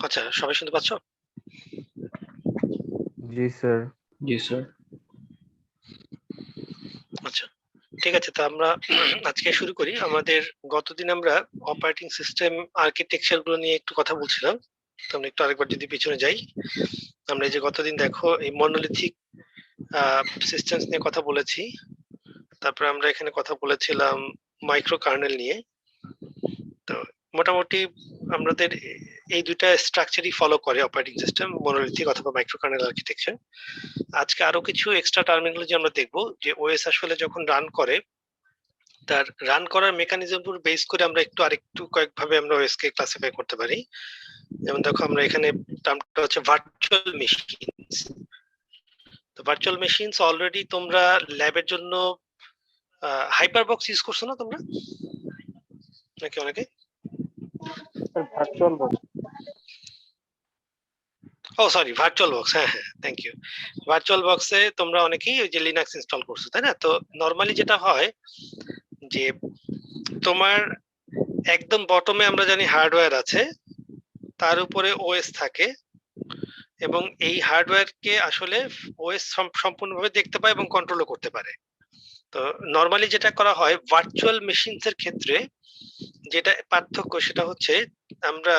আচ্ছা, সবাই শুনতে পাচ্ছ? জি স্যার। জি স্যার। আচ্ছা, ঠিক আছে। তো আমরা আজকে শুরু করি। আমাদের গতদিন আমরা অপারেটিং সিস্টেম আর্কিটেকচার গুলো নিয়ে একটু কথা বলছিলাম। তো আমরা একটু আরেকবার যদি পিছনে যাই, আমরা এই যে গতদিন দেখো এই মনোলিথিক সিস্টেমস নিয়ে কথা বলেছি। তারপরে আমরা এখানে কথা বলেছিলাম মাইক্রো কার্নেল নিয়ে। তো মোটামুটি আমাদের এই দুইটা স্ট্রাকচারই ফলো করে অপারেটিং সিস্টেম, মনোলিথিক অথবা মাইক্রো কার্নেল আর্কিটেকচার। আজকে আরো কিছু এক্সট্রা টার্মিনোলজি আমরা দেখবো যে ওএস আসলে যখন রান করে, তার রান করার মেকানিজম উপর বেস করে আমরা আরেকটু কয়েকভাবে আমরা ওএস কে ক্লাসিফাই করতে পারি। যেমন দেখো আমরা এখানে টার্মটা হচ্ছে ভার্চুয়াল মেশিনস। তো ভার্চুয়াল মেশিনস অলরেডি তোমরা ল্যাবের জন্য হাইপারবক্স ইউজ করছো না তোমরা নাকি অনেকে? Virtual box. ও সরি, ভার্চুয়াল বক্স। হ্যাঁ হ্যাঁ, থ্যাংক ইউ। ভার্চুয়াল বক্সে তোমরা অনেকেই ওই যে লিনাক্স ইনস্টল করছো, তাই না? তো নরমালি যেটা হয় যে তোমার একদম বটমে আমরা জানি হার্ডওয়্যার আছে, তার উপরে ওএস থাকে, এবং এই হার্ডওয়্যারকে আসলে ওএস সম্পূর্ণভাবে দেখতে পায় এবং কন্ট্রোলও করতে পারে। তো নরমালি যেটা করা হয় ভার্চুয়াল মেশিনস এর ক্ষেত্রে, যেটা পার্থক্য সেটা হচ্ছে আমরা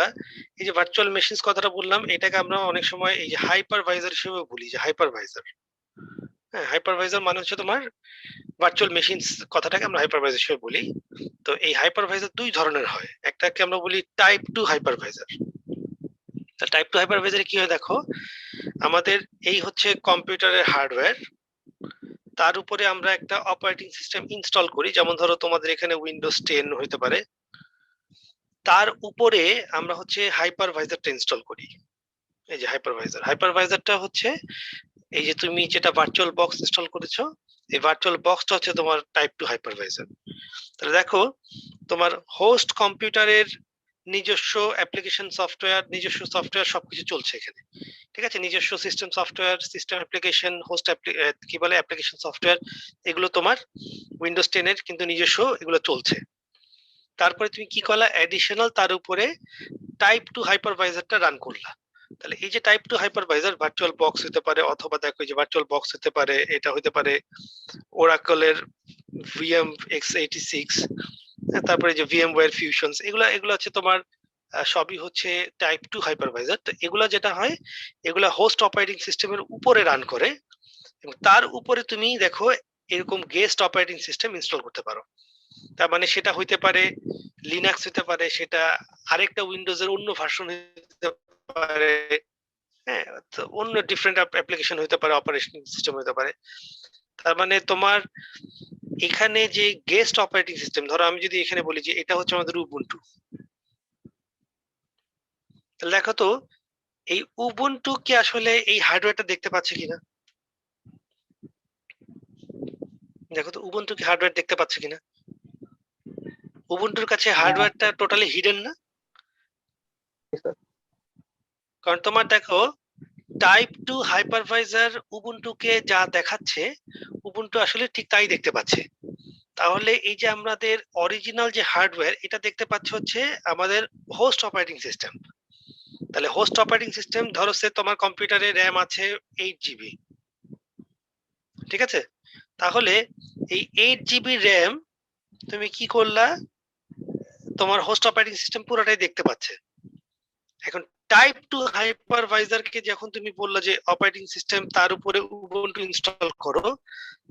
এই যে ভার্চুয়াল মেশিনস কথাটা বললাম, এটাকে আমরা অনেক সময় এই যে হাইপারভাইজার হিসেবে বলি, যে হাইপারভাইজার। হ্যাঁ, হাইপারভাইজার মানে হচ্ছে তোমার ভার্চুয়াল মেশিনস কথাটাকে আমরা হাইপারভাইজার হিসেবে বলি। তো এই হাইপারভাইজার দুই ধরনের হয়, একটাকে আমরা বলি টাইপ 2 হাইপারভাইজার। টাইপ 2 হাইপারভাইজারে কি হয় দেখো, আমাদের এই হচ্ছে কম্পিউটারের হার্ডওয়্যার, তার উপরে আমরা একটা অপারেটিং সিস্টেম ইনস্টল করি, যেমন ধরো তোমাদের এখানে উইন্ডোজ 10 হইতে পারে, তার উপরে আমরা হচ্ছে হাইপারভাইজারটা ইনস্টল করি। এই যে হাইপারভাইজারটা হচ্ছে এই যে তুমি যেটা ভার্চুয়াল বক্স ইনস্টল করেছো, এই ভার্চুয়াল বক্সটা হচ্ছে তোমার টাইপ 2 হাইপারভাইজার। তাহলে দেখো তোমার হোস্ট কম্পিউটারের নিজস্ব অ্যাপ্লিকেশন সফটওয়্যার, নিজস্ব সফটওয়্যার সবকিছু চলছে এখানে, ঠিক আছে? নিজস্ব system software, system application, host কি বলে অ্যাপ্লিকেশন সফটওয়্যার, এগুলো তোমার উইন্ডোজ 10 এর কিন্তু নিজস্ব এগুলো চলছে। তারপরে তুমি কি করলা, অ্যাডিশনাল তার উপরে টাইপ 2 হাইপারভাইজারটা রান করলা। তাহলে এই যে টাইপ 2 হাইপারভাইজার ভার্চুয়াল বক্স হতে পারে, অথবা দেখো এই যে ভার্চুয়াল বক্স হতে পারে, এটা হতে পারে ওরাকলের ভিএম x86, তারপরে যে ভিএমওয়্যার ফিউশনস, এগুলো হচ্ছে তোমার সবই হচ্ছে টাইপ 2 হাইপারভাইজার। তো এগুলা যেটা হয়, এগুলা হোস্ট অপারেটিং সিস্টেমের উপরে রান করে, এবং তার উপরে তুমি দেখো এরকম গেস্ট অপারেটিং সিস্টেম ইনস্টল করতে পারো। তার মানে সেটা হইতে পারে লিনাক্স, হতে পারে সেটা আরেকটা উইন্ডোজের অন্য ভার্সন হতে পারে, হ্যাঁ, তো অন্য ডিফারেন্ট অ্যাপ্লিকেশন হতে পারে, অপারেশন সিস্টেম হতে পারে। তার মানে তোমার এখানে যে গেস্ট অপারেটিং সিস্টেম, ধরো আমি যদি এখানে বলি যে এটা হচ্ছে আমাদের উবুন্টু, তাহলে দেখো তো এই উবুন্টু কি আসলে এই হার্ডওয়্যারটা দেখতে পাচ্ছে কিনা? দেখো তো উবুন্টু কি হার্ডওয়্যার দেখতে পাচ্ছে কিনা? উবুন্টুর কাছে হার্ডওয়্যারটা টোটালি হিডেন না? কারণ তোমার দেখো টাইপ 2 হাইপারভাইজার উবুন্টুকে যা দেখাচ্ছে, উবুন্টু আসলে ঠিক তাই দেখতে পাচ্ছে। তাহলে এই যে আমাদের অরিজিনাল যে হার্ডওয়্যার, এটা দেখতে পাচ্ছে হচ্ছে আমাদের হোস্ট অপারেটিং সিস্টেম। তাহলে হোস্ট অপারেটিং সিস্টেম ধরো সে তোমার কম্পিউটারে র্যাম আছে 8 GB, ঠিক আছে? তাহলে এই 8 GB র্যাম তুমি কি করলা, তোমার হোস্ট অপারেটিং সিস্টেম পুরোটাই দেখতে পাচ্ছে। এখন টাইপ 2 হাইপারভাইজারকে যখন তুমি বললা যে অপারেটিং সিস্টেম তার উপরে উবুন্টু ইনস্টল করো,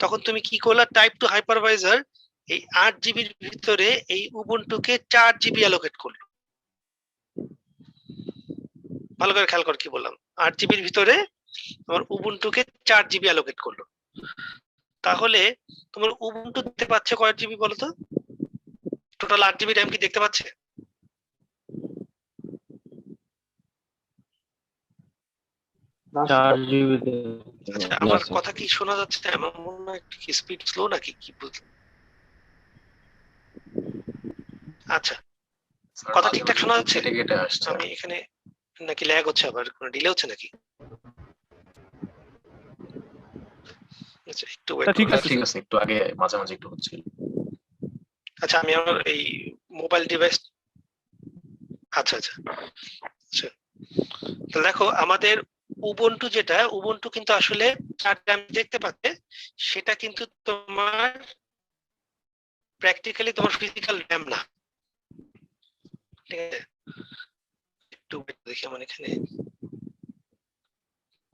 তখন তুমি কি করলা, টাইপ 2 হাইপারভাইজার এই 8 GB ভিতরে এই উবুন্টুকে 4 GB অ্যালোকেট করলো। ভালো করে খেয়াল কর কি বললাম, 8 GB ভিতরে তোমার উবুন্টুকে 4 GB অ্যালোকেট করলো। তাহলে তোমার উবুন্টু দেখতে পাচ্ছে কয় জিবি বলো তো? টোটাল 8 GB র্যাম কি দেখতে পাচ্ছে? আচ্ছা, আমার কথা কি শোনা যাচ্ছে? আমার মনে হয় কি স্পিড স্লো নাকি কি বুঝলাম? আচ্ছা, কথা ঠিকঠাক শোনা যাচ্ছে? আমি এখানে নাকি ল্যাগ হচ্ছে, আবার কোনো ডিলে হচ্ছে নাকি? আচ্ছা, একটু ঠিক আছে, একটু আগে মাঝে মাঝে একটু হচ্ছিল। আচ্ছা, আমি আমার এই মোবাইল ডিভাইস, আচ্ছা আচ্ছা আচ্ছা তো দেখো আমাদের উবুন্টু যেটা উবুন্টু কিন্তু আসলে 4 RAM দেখতে পাচ্ছে সেটা কিন্তু তোমার প্র্যাকটিক্যালি তোমার ফিজিক্যাল RAM না, ঠিক আছে? একটু দেখি আমার এখানে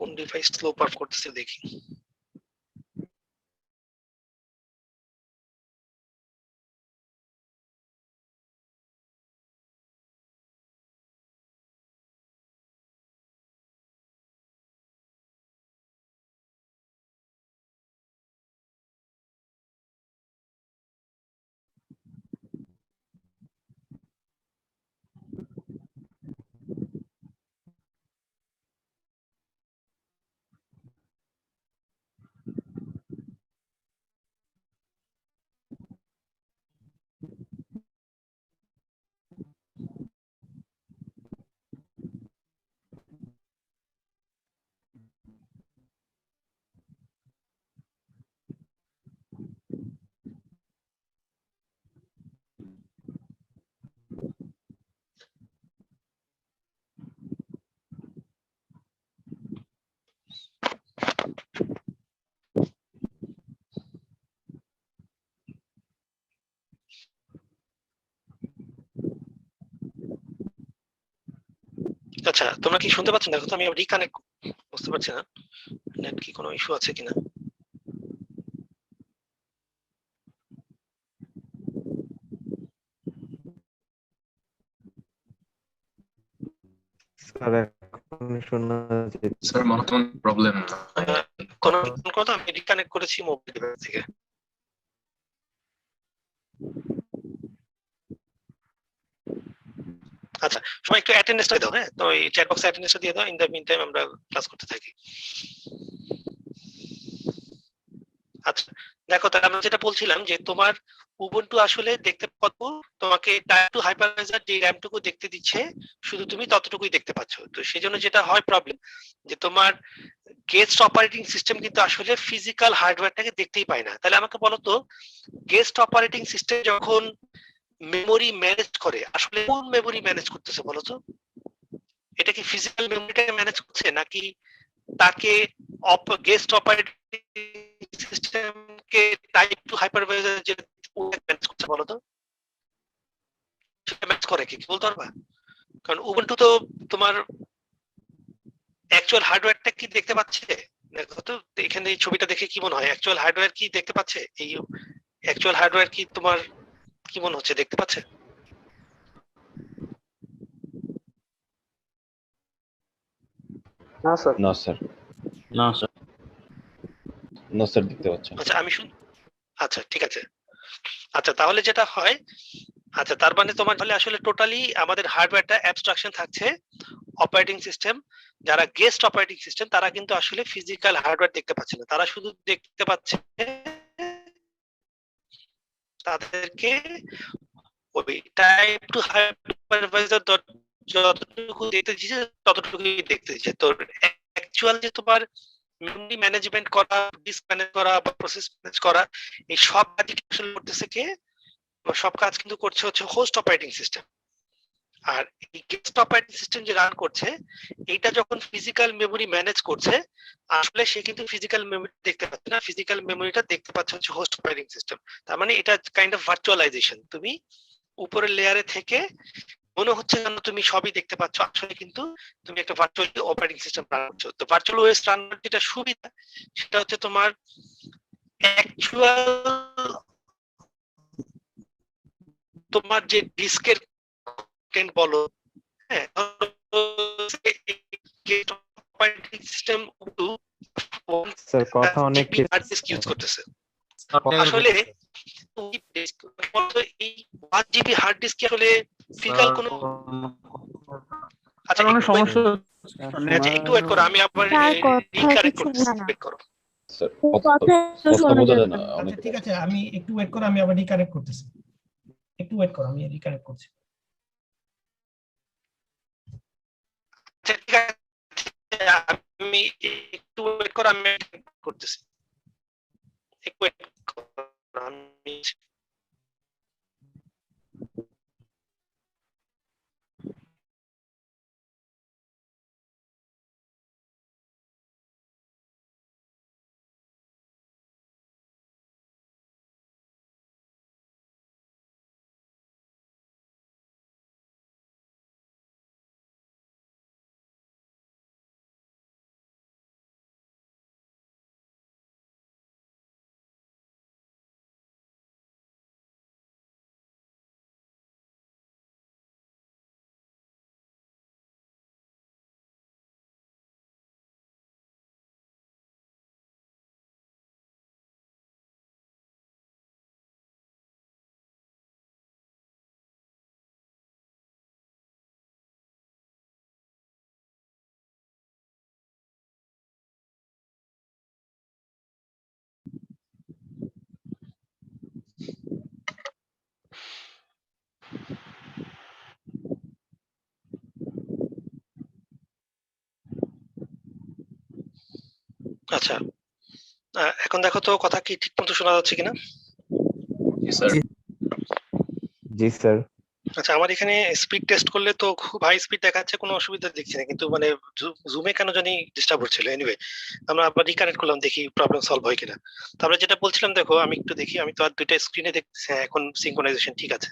কোন ডিভাইস স্লো পারফর্ম করতেছে দেখি। আচ্ছা তোমরা কি শুনতে পাচ্ছ? দেখো তো আমি রিকানেক্ট বুঝতে পারছি না নেট কি কোনো ইস্যু আছে কিনা। স্যার এখন শোনা যাচ্ছে। স্যার মনে হয় প্রবলেম কোনো কথা আমি রিকানেক্ট করেছি মোবাইল ডিভাইস থেকে। আচ্ছা সবাই একটু অ্যাটেন্ডেন্সটা দাও, হ্যাঁ তো এই চ্যাট বক্সে অ্যাটেন্ডেন্সটা দিয়ে দাও, ইন দ্য মিন টাইম আমরা ক্লাস করতে থাকি। আচ্ছা দেখো তাহলে আমরা যেটা বলছিলাম যে তোমার উবুন্টু আসলে দেখতে পাবো তোমাকে টাইপ টু হাইপারভাইজার যে র্যামটুকু দেখতে দিচ্ছে শুধু তুমি ততটুকুই দেখতে পাচ্ছ। তো সেজন্য যেটা হয় প্রবলেম যে তোমার গেস্ট অপারেটিং সিস্টেম কিন্তু আসলে ফিজিক্যাল হার্ডওয়্যারটাকে দেখতেই পায় না। তাহলে আমাকে বলো তো গেস্ট অপারেটিং সিস্টেম যখন মেমোরি ম্যানেজ করে আসলে কোন মেমোরি ম্যানেজ করতেছে বলো তো? এটা কি ফিজিক্যাল মেমোরিটাকে ম্যানেজ করছে নাকি তাকে গেস্ট অপারেটিং সিস্টেমকে টাইপ টু হাইপারভাইজার যে ম্যানেজ করছে বলো তো? সেটা ম্যানেজ করে কি বলতে পারবা? কারণ উবুন্টু তো তোমার অ্যাকচুয়াল হার্ডওয়্যারটা কি দেখতে পাচ্ছে? দেখো তো এখানে এই ছবিটা দেখে কি মনে হয় অ্যাকচুয়াল হার্ডওয়্যার কি দেখতে পাচ্ছে? এই অ্যাকচুয়াল হার্ডওয়্যার কি তোমার কি মনে হচ্ছে দেখতে পাচ্ছে? না স্যার। না স্যার, না স্যার। না স্যার দেখতে পাচ্ছেন। আচ্ছা আমি আচ্ছা ঠিক আছে। আচ্ছা তাহলে যেটা হয় আচ্ছা তার মানে তোমার তাহলে আসলে টোটালি আমাদের হার্ডওয়্যারটা অ্যাবস্ট্রাকশন থাকছে অপারেটিং সিস্টেম। যারা গেস্ট অপারেটিং সিস্টেম তারা কিন্তু আসলে ফিজিক্যাল হার্ডওয়্যার দেখতে পাচ্ছে না, তারা শুধু দেখতে পাচ্ছে তাদেরকে ওই টাইপ টু হাইপারভাইজার যতটুকু দেখতে দিচ্ছে ততটুকুই দেখতে দিচ্ছে। তো অ্যাকচুয়াল যে তোমার মেমরি ম্যানেজমেন্ট করা, ডিস্ক ম্যানেজ করা বা প্রসেস ম্যানেজ করা এই সব কাজই আসলে করতেছে কে? সব কাজ কিন্তু করছে হচ্ছে হোস্ট অপারেটিং সিস্টেম। আর এই গেস্ট অপারেটিং সিস্টেম যে রান করছে এইটা যখন ফিজিক্যাল মেমোরি ম্যানেজ করছে আসলে সে কিন্তু ফিজিক্যাল মেমোরি দেখতে পাচ্ছে না, ফিজিক্যাল মেমোরিটা দেখতে পাচ্ছে হচ্ছে হোস্ট অপারেটিং সিস্টেম। তার মানে এটা কাইন্ড অফ ভার্চুয়ালাইজেশন। তুমি উপরের লেয়ারে থেকে মনে হচ্ছে যেন তুমি সবই দেখতে পাচ্ছ, আসলে কিন্তু তুমি একটা ভার্চুয়াল অপারেটিং সিস্টেম রান করছো। তো ভার্চুয়াল ওএস রান করার যেটা সুবিধা সেটা হচ্ছে তোমার অ্যাকচুয়াল তোমার যে ডিস্কের কন্টেন্ট বলো, হ্যাঁ অপারেটিং সিস্টেম স্যার কথা অনেক হার্ড ডিস্ক ইউজ করতেছে। আসলে এই 1 জিবি হার্ড ডিস্ক আসলে ফিজিক্যাল কোনো আচ্ছা অনেক সমস্যা আচ্ছা একটু ওয়েট করো আমি আবার তার কথা রিকানেক্ট কিছু করতেছি, বোঝা না। ওয়েট করো। স্যার কথা কথা শোনা বোঝা যায় যাচ্ছে না না। অনেক। আচ্ছা ঠিক আছে আমি একটু ওয়েট করো, আমি আবার রিকানেক্ট করতেছি। একটু ওয়েট করো, আমি রিকানেক্ট করছি। আচ্ছা ঠিক আছে আমি একটু ওয়েট করো আমি করতেছি, একটু ওয়েট করো আমি আচ্ছা, এখন দেখো তো কথা কি ঠিক মতো শোনা যাচ্ছে কিনা? Yes, sir. জি স্যার। আচ্ছা, আমার এখানে স্পিড টেস্ট করলে তো খুব হাই স্পিড দেখাচ্ছে, কোনো অসুবিধা দেখছি না, কিন্তু মানে জুমে কেন জানি ডিস্টার্ব হচ্ছিল। এনিওয়ে, আমরা আবার রিকানেক্ট করলাম, দেখি প্রবলেম সলভ হয় কিনা। তো আমরা যেটা বলছিলাম, দেখো আমি একটু দেখি, আমি তো আর দুইটা স্ক্রিনে দেখতেছি। হ্যাঁ, এখন সিঙ্ক্রোনাইজেশন ঠিক আছে।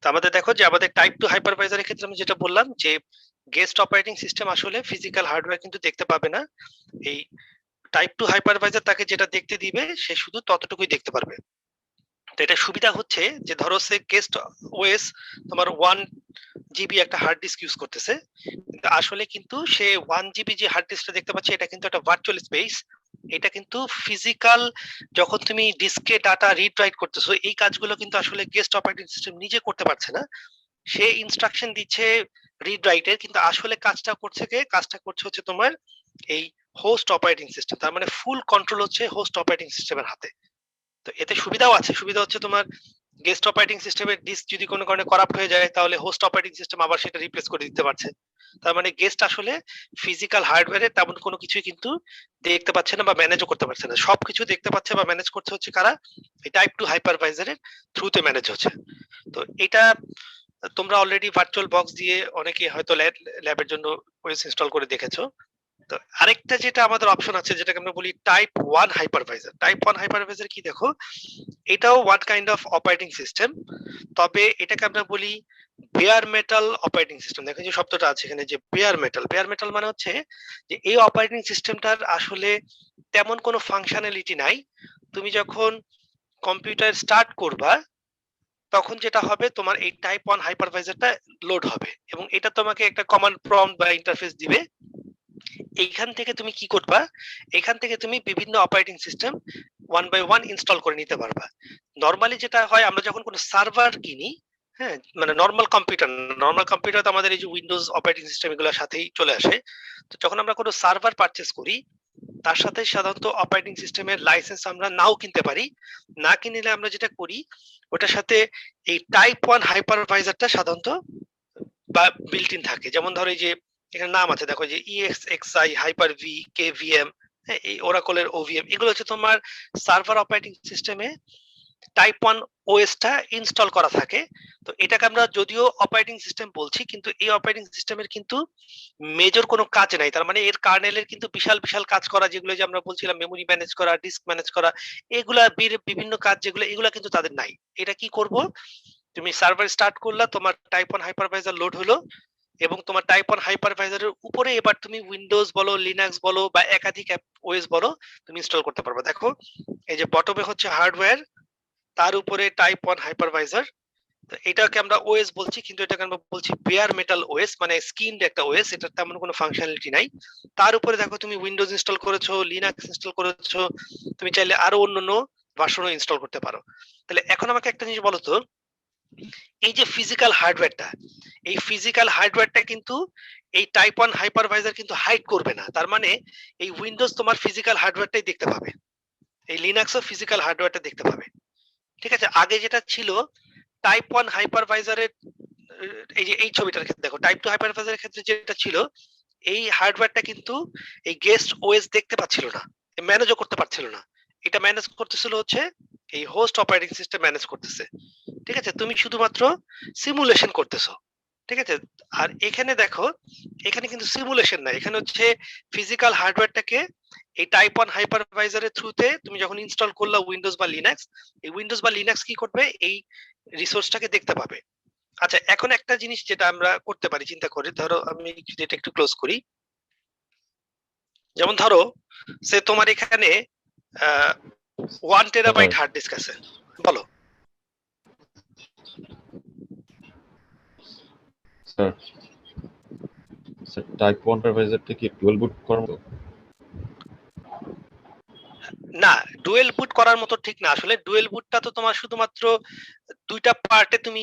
তো আমাদের দেখো যে আমাদের টাইপ 2 হাইপারভাইজারের ক্ষেত্রে আমি যেটা বললাম যে গেস্ট অপারেটিং সিস্টেম আসলে ফিজিক্যাল হার্ডওয়্যার কিন্তু দেখতে পাবে না। এই টাইপ 2 হাইপারভাইজার তাকে যেটা দেখতে দিবে সে শুধু ততটুকুই দেখতে পারবে। তো এটা সুবিধা হচ্ছে যে ধরো সে গেস্ট ওএস তোমার 1 জিবি একটা হার্ড ডিস্ক ইউজ করতেছে, কিন্তু আসলে কিন্তু সে 1 জিবি যে হার্ড ডিস্কটা দেখতে পাচ্ছে এটা কিন্তু একটা ভার্চুয়াল স্পেস। এটা কিন্তু ফিজিক্যাল, যখন তুমি ডিস্কে ডাটা রিড রাইট করতেছো এই কাজগুলো কিন্তু আসলে গেস্ট অপারেটিং সিস্টেম নিজে করতে পারছে না। সে ইনস্ট্রাকশন দিচ্ছে রিড রাইটের, কিন্তু আসলে কাজটা করছে হচ্ছে তোমার এই হোস্ট অপারেটিং সিস্টেম। তার মানে ফুল কন্ট্রোল হচ্ছে হোস্ট অপারেটিং সিস্টেমের হাতে। তো এতে সুবিধাও আছে। সুবিধা হচ্ছে তোমার গেস্ট অপারেটিং সিস্টেমের ডিস্ক যদি কোনো কারণে করাপ্ট হয়ে যায় তাহলে হোস্ট অপারেটিং সিস্টেম আবার সেটা রিপ্লেস করে দিতে পারছে। তার মানে গেস্ট আসলে ফিজিক্যাল হার্ডওয়্যারে তেমন কোনো কিছুই কিন্তু দেখতে পাচ্ছে না বা ম্যানেজও করতে পারছে না। সবকিছু দেখতে পাচ্ছে বা ম্যানেজ করতে হচ্ছে কারা? এই টাইপ 2 হাইপারভাইজারের থ্রুতে ম্যানেজ হচ্ছে। তো এটা তোমরা অলরেডি ভার্চুয়াল বক্স দিয়ে অনেকে হয়তো ল্যাবের জন্য ওএস ইনস্টল করে দেখেছো। তো আরেকটা যেটা আমাদের অপশন আছে যেটাকে আমরা বলি টাইপ 1 হাইপারভাইজার। টাইপ 1 হাইপারভাইজার কি দেখো, এটাও one kind of operating system, তবে এটাকে আমরা বলি বেয়ার মেটাল অপারেটিং সিস্টেম। দেখো যে শব্দটা আছে এখানে যে বেয়ার মেটাল। বেয়ার মেটাল মানে হচ্ছে যে এই অপারেটিং সিস্টেমটার আসলে তেমন কোনো ফাংশনালিটি নাই। তুমি যখন কম্পিউটার স্টার্ট করবা তখন যেটা হবে তোমার এই টাইপ 1 হাইপারভাইজারটা লোড হবে এবং এটা তোমাকে একটা কমান্ড প্রম্পট বা ইন্টারফেস দিবে। এইখান থেকে তুমি কি করবা, এখান থেকে তুমি বিভিন্ন operating system one by one install করে নিতে পারবা। নরমালি যেটা হয়, আমরা যখন কোনো সার্ভার কিনি, হ্যাঁ, মানে নর্মাল কম্পিউটার তো আমাদের এই যে উইন্ডোজ অপারেটিং সিস্টেম এগুলোর সাথেই চলে আসে। তো যখন আমরা কোনো সার্ভার পারচেজ করি তার সাথে সাধারণত অপারেটিং সিস্টেমের লাইসেন্স আমরা নাও কিনতে পারি। না কিনলে আমরা যেটা করি ওটার সাথে এই টাইপ 1 হাইপারভাইজারটা সাধারণত বা বিল্ট ইন থাকে। যেমন ধরো এই যে এখানে নাম আছে, দেখো যে EXXI, Hyper-V, KVM, হ্যাঁ, এই ওরাকলের OVM, এগুলো হচ্ছে তোমার সার্ভার অপারেটিং সিস্টেমে টাইপ 1 ওএসটা ইনস্টল করা থাকে। তো এটাকে আমরা যদিও অপারেটিং সিস্টেম বলছি, কিন্তু এই অপারেটিং সিস্টেমের কিন্তু মেজর কোনো কাজ নাই। তার মানে এর কার্নেলের কিন্তু বিশাল বিশাল কাজ করা, যেগুলো যে আমরা বলছিলাম মেমোরি ম্যানেজ করা, ডিস্ক ম্যানেজ করা, এগুলা বিভিন্ন কাজ যেগুলো, এগুলা কিন্তু তাদের নাই। এটা কি করব, তুমি সার্ভার স্টার্ট করলা, তোমার টাইপ 1 হাইপারভাইজার লোড হলো এবং তোমার টাইপ 1 হাইপারভাইজারের উপরে এবার তুমি উইন্ডোজ বলো, লিনাক্স বলো বা একাধিক ওএস বলো তুমি ইনস্টল করতে পারবে। দেখো এই যে বটমে হচ্ছে হার্ডওয়্যার, তার উপরে টাইপ 1 হাইপারভাইজার। তো এটাকে আমরা ওএস বলছি, কিন্তু এটাকে আমরা বলছি বেয়ার মেটাল ওএস, মানে স্কিনড একটা ওএস, এটা তেমন কোনো ফাংশনালিটি নাই। তার উপরে দেখো তুমি উইন্ডোজ ইনস্টল করেছো, লিনাক্স ইনস্টল করেছো, তুমি চাইলে আরো অন্যান্য ভার্সনও ইনস্টল করতে পারো। তাহলে এখন আমাকে একটা জিনিস বলো তো, এই যে ফিজিক্যাল হার্ডওয়্যারটা, এই ফিজিক্যাল হার্ডওয়্যারটা কিন্তু এই টাইপ 1 হাইপারভাইজার কিন্তু হাইড করবে না। তার মানে এই উইন্ডোজ তোমার ফিজিক্যাল হার্ডওয়্যারটাই দেখতে পাবে, এই লিনাক্সও ফিজিক্যাল হার্ডওয়্যারটা দেখতে পাবে। ঠিক আছে, আগে যেটা ছিল টাইপ 1 হাইপারভাইজারের, এই যে এই ছবিটার ক্ষেত্রে দেখো, টাইপ 2 হাইপারভাইজারের ক্ষেত্রে যেটা ছিল, এই হার্ডওয়্যারটা কিন্তু এই গেস্ট ওএস দেখতে পাচ্ছিল না, ম্যানেজও করতে পারছিল না। এটা ম্যানেজ করতেছিল হচ্ছে এই হোস্ট অপারেটিং সিস্টেম ম্যানেজ করতেছে। ঠিক আছে, তুমি শুধুমাত্র সিমুলেশন করতেছো। ঠিক আছে, আর এখানে দেখো, এখানে কিন্তু সিমুলেশন নাই, এখানে হচ্ছে ফিজিক্যাল হার্ডওয়্যারটাকে এই টাইপ 1 হাইপারভাইজারের থ্রুতে তুমি যখন ইনস্টল করলা উইন্ডোজ বা লিনাক্স, এই উইন্ডোজ বা লিনাক্স কি করবে, এই রিসোর্সটাকে দেখতে পাবে। আচ্ছা, এখন একটা জিনিস যেটা আমরা করতে পারি চিন্তা করে, ধরো আমি যদি এটা একটু ক্লোজ করি, যেমন ধরো সে তোমার এখানে 1 টেরাবাইট হার্ড ডিস্ক আছে, বলো। স্যার স্যার টাইপ 1 হাইপারভাইজারটা কি ডুয়াল বুট করার মতো? না, ডুয়েল বুট করার মতো ঠিক না। আসলে ডুয়েল বুটটা তো তোমার শুধুমাত্র দুইটা পার্টে তুমি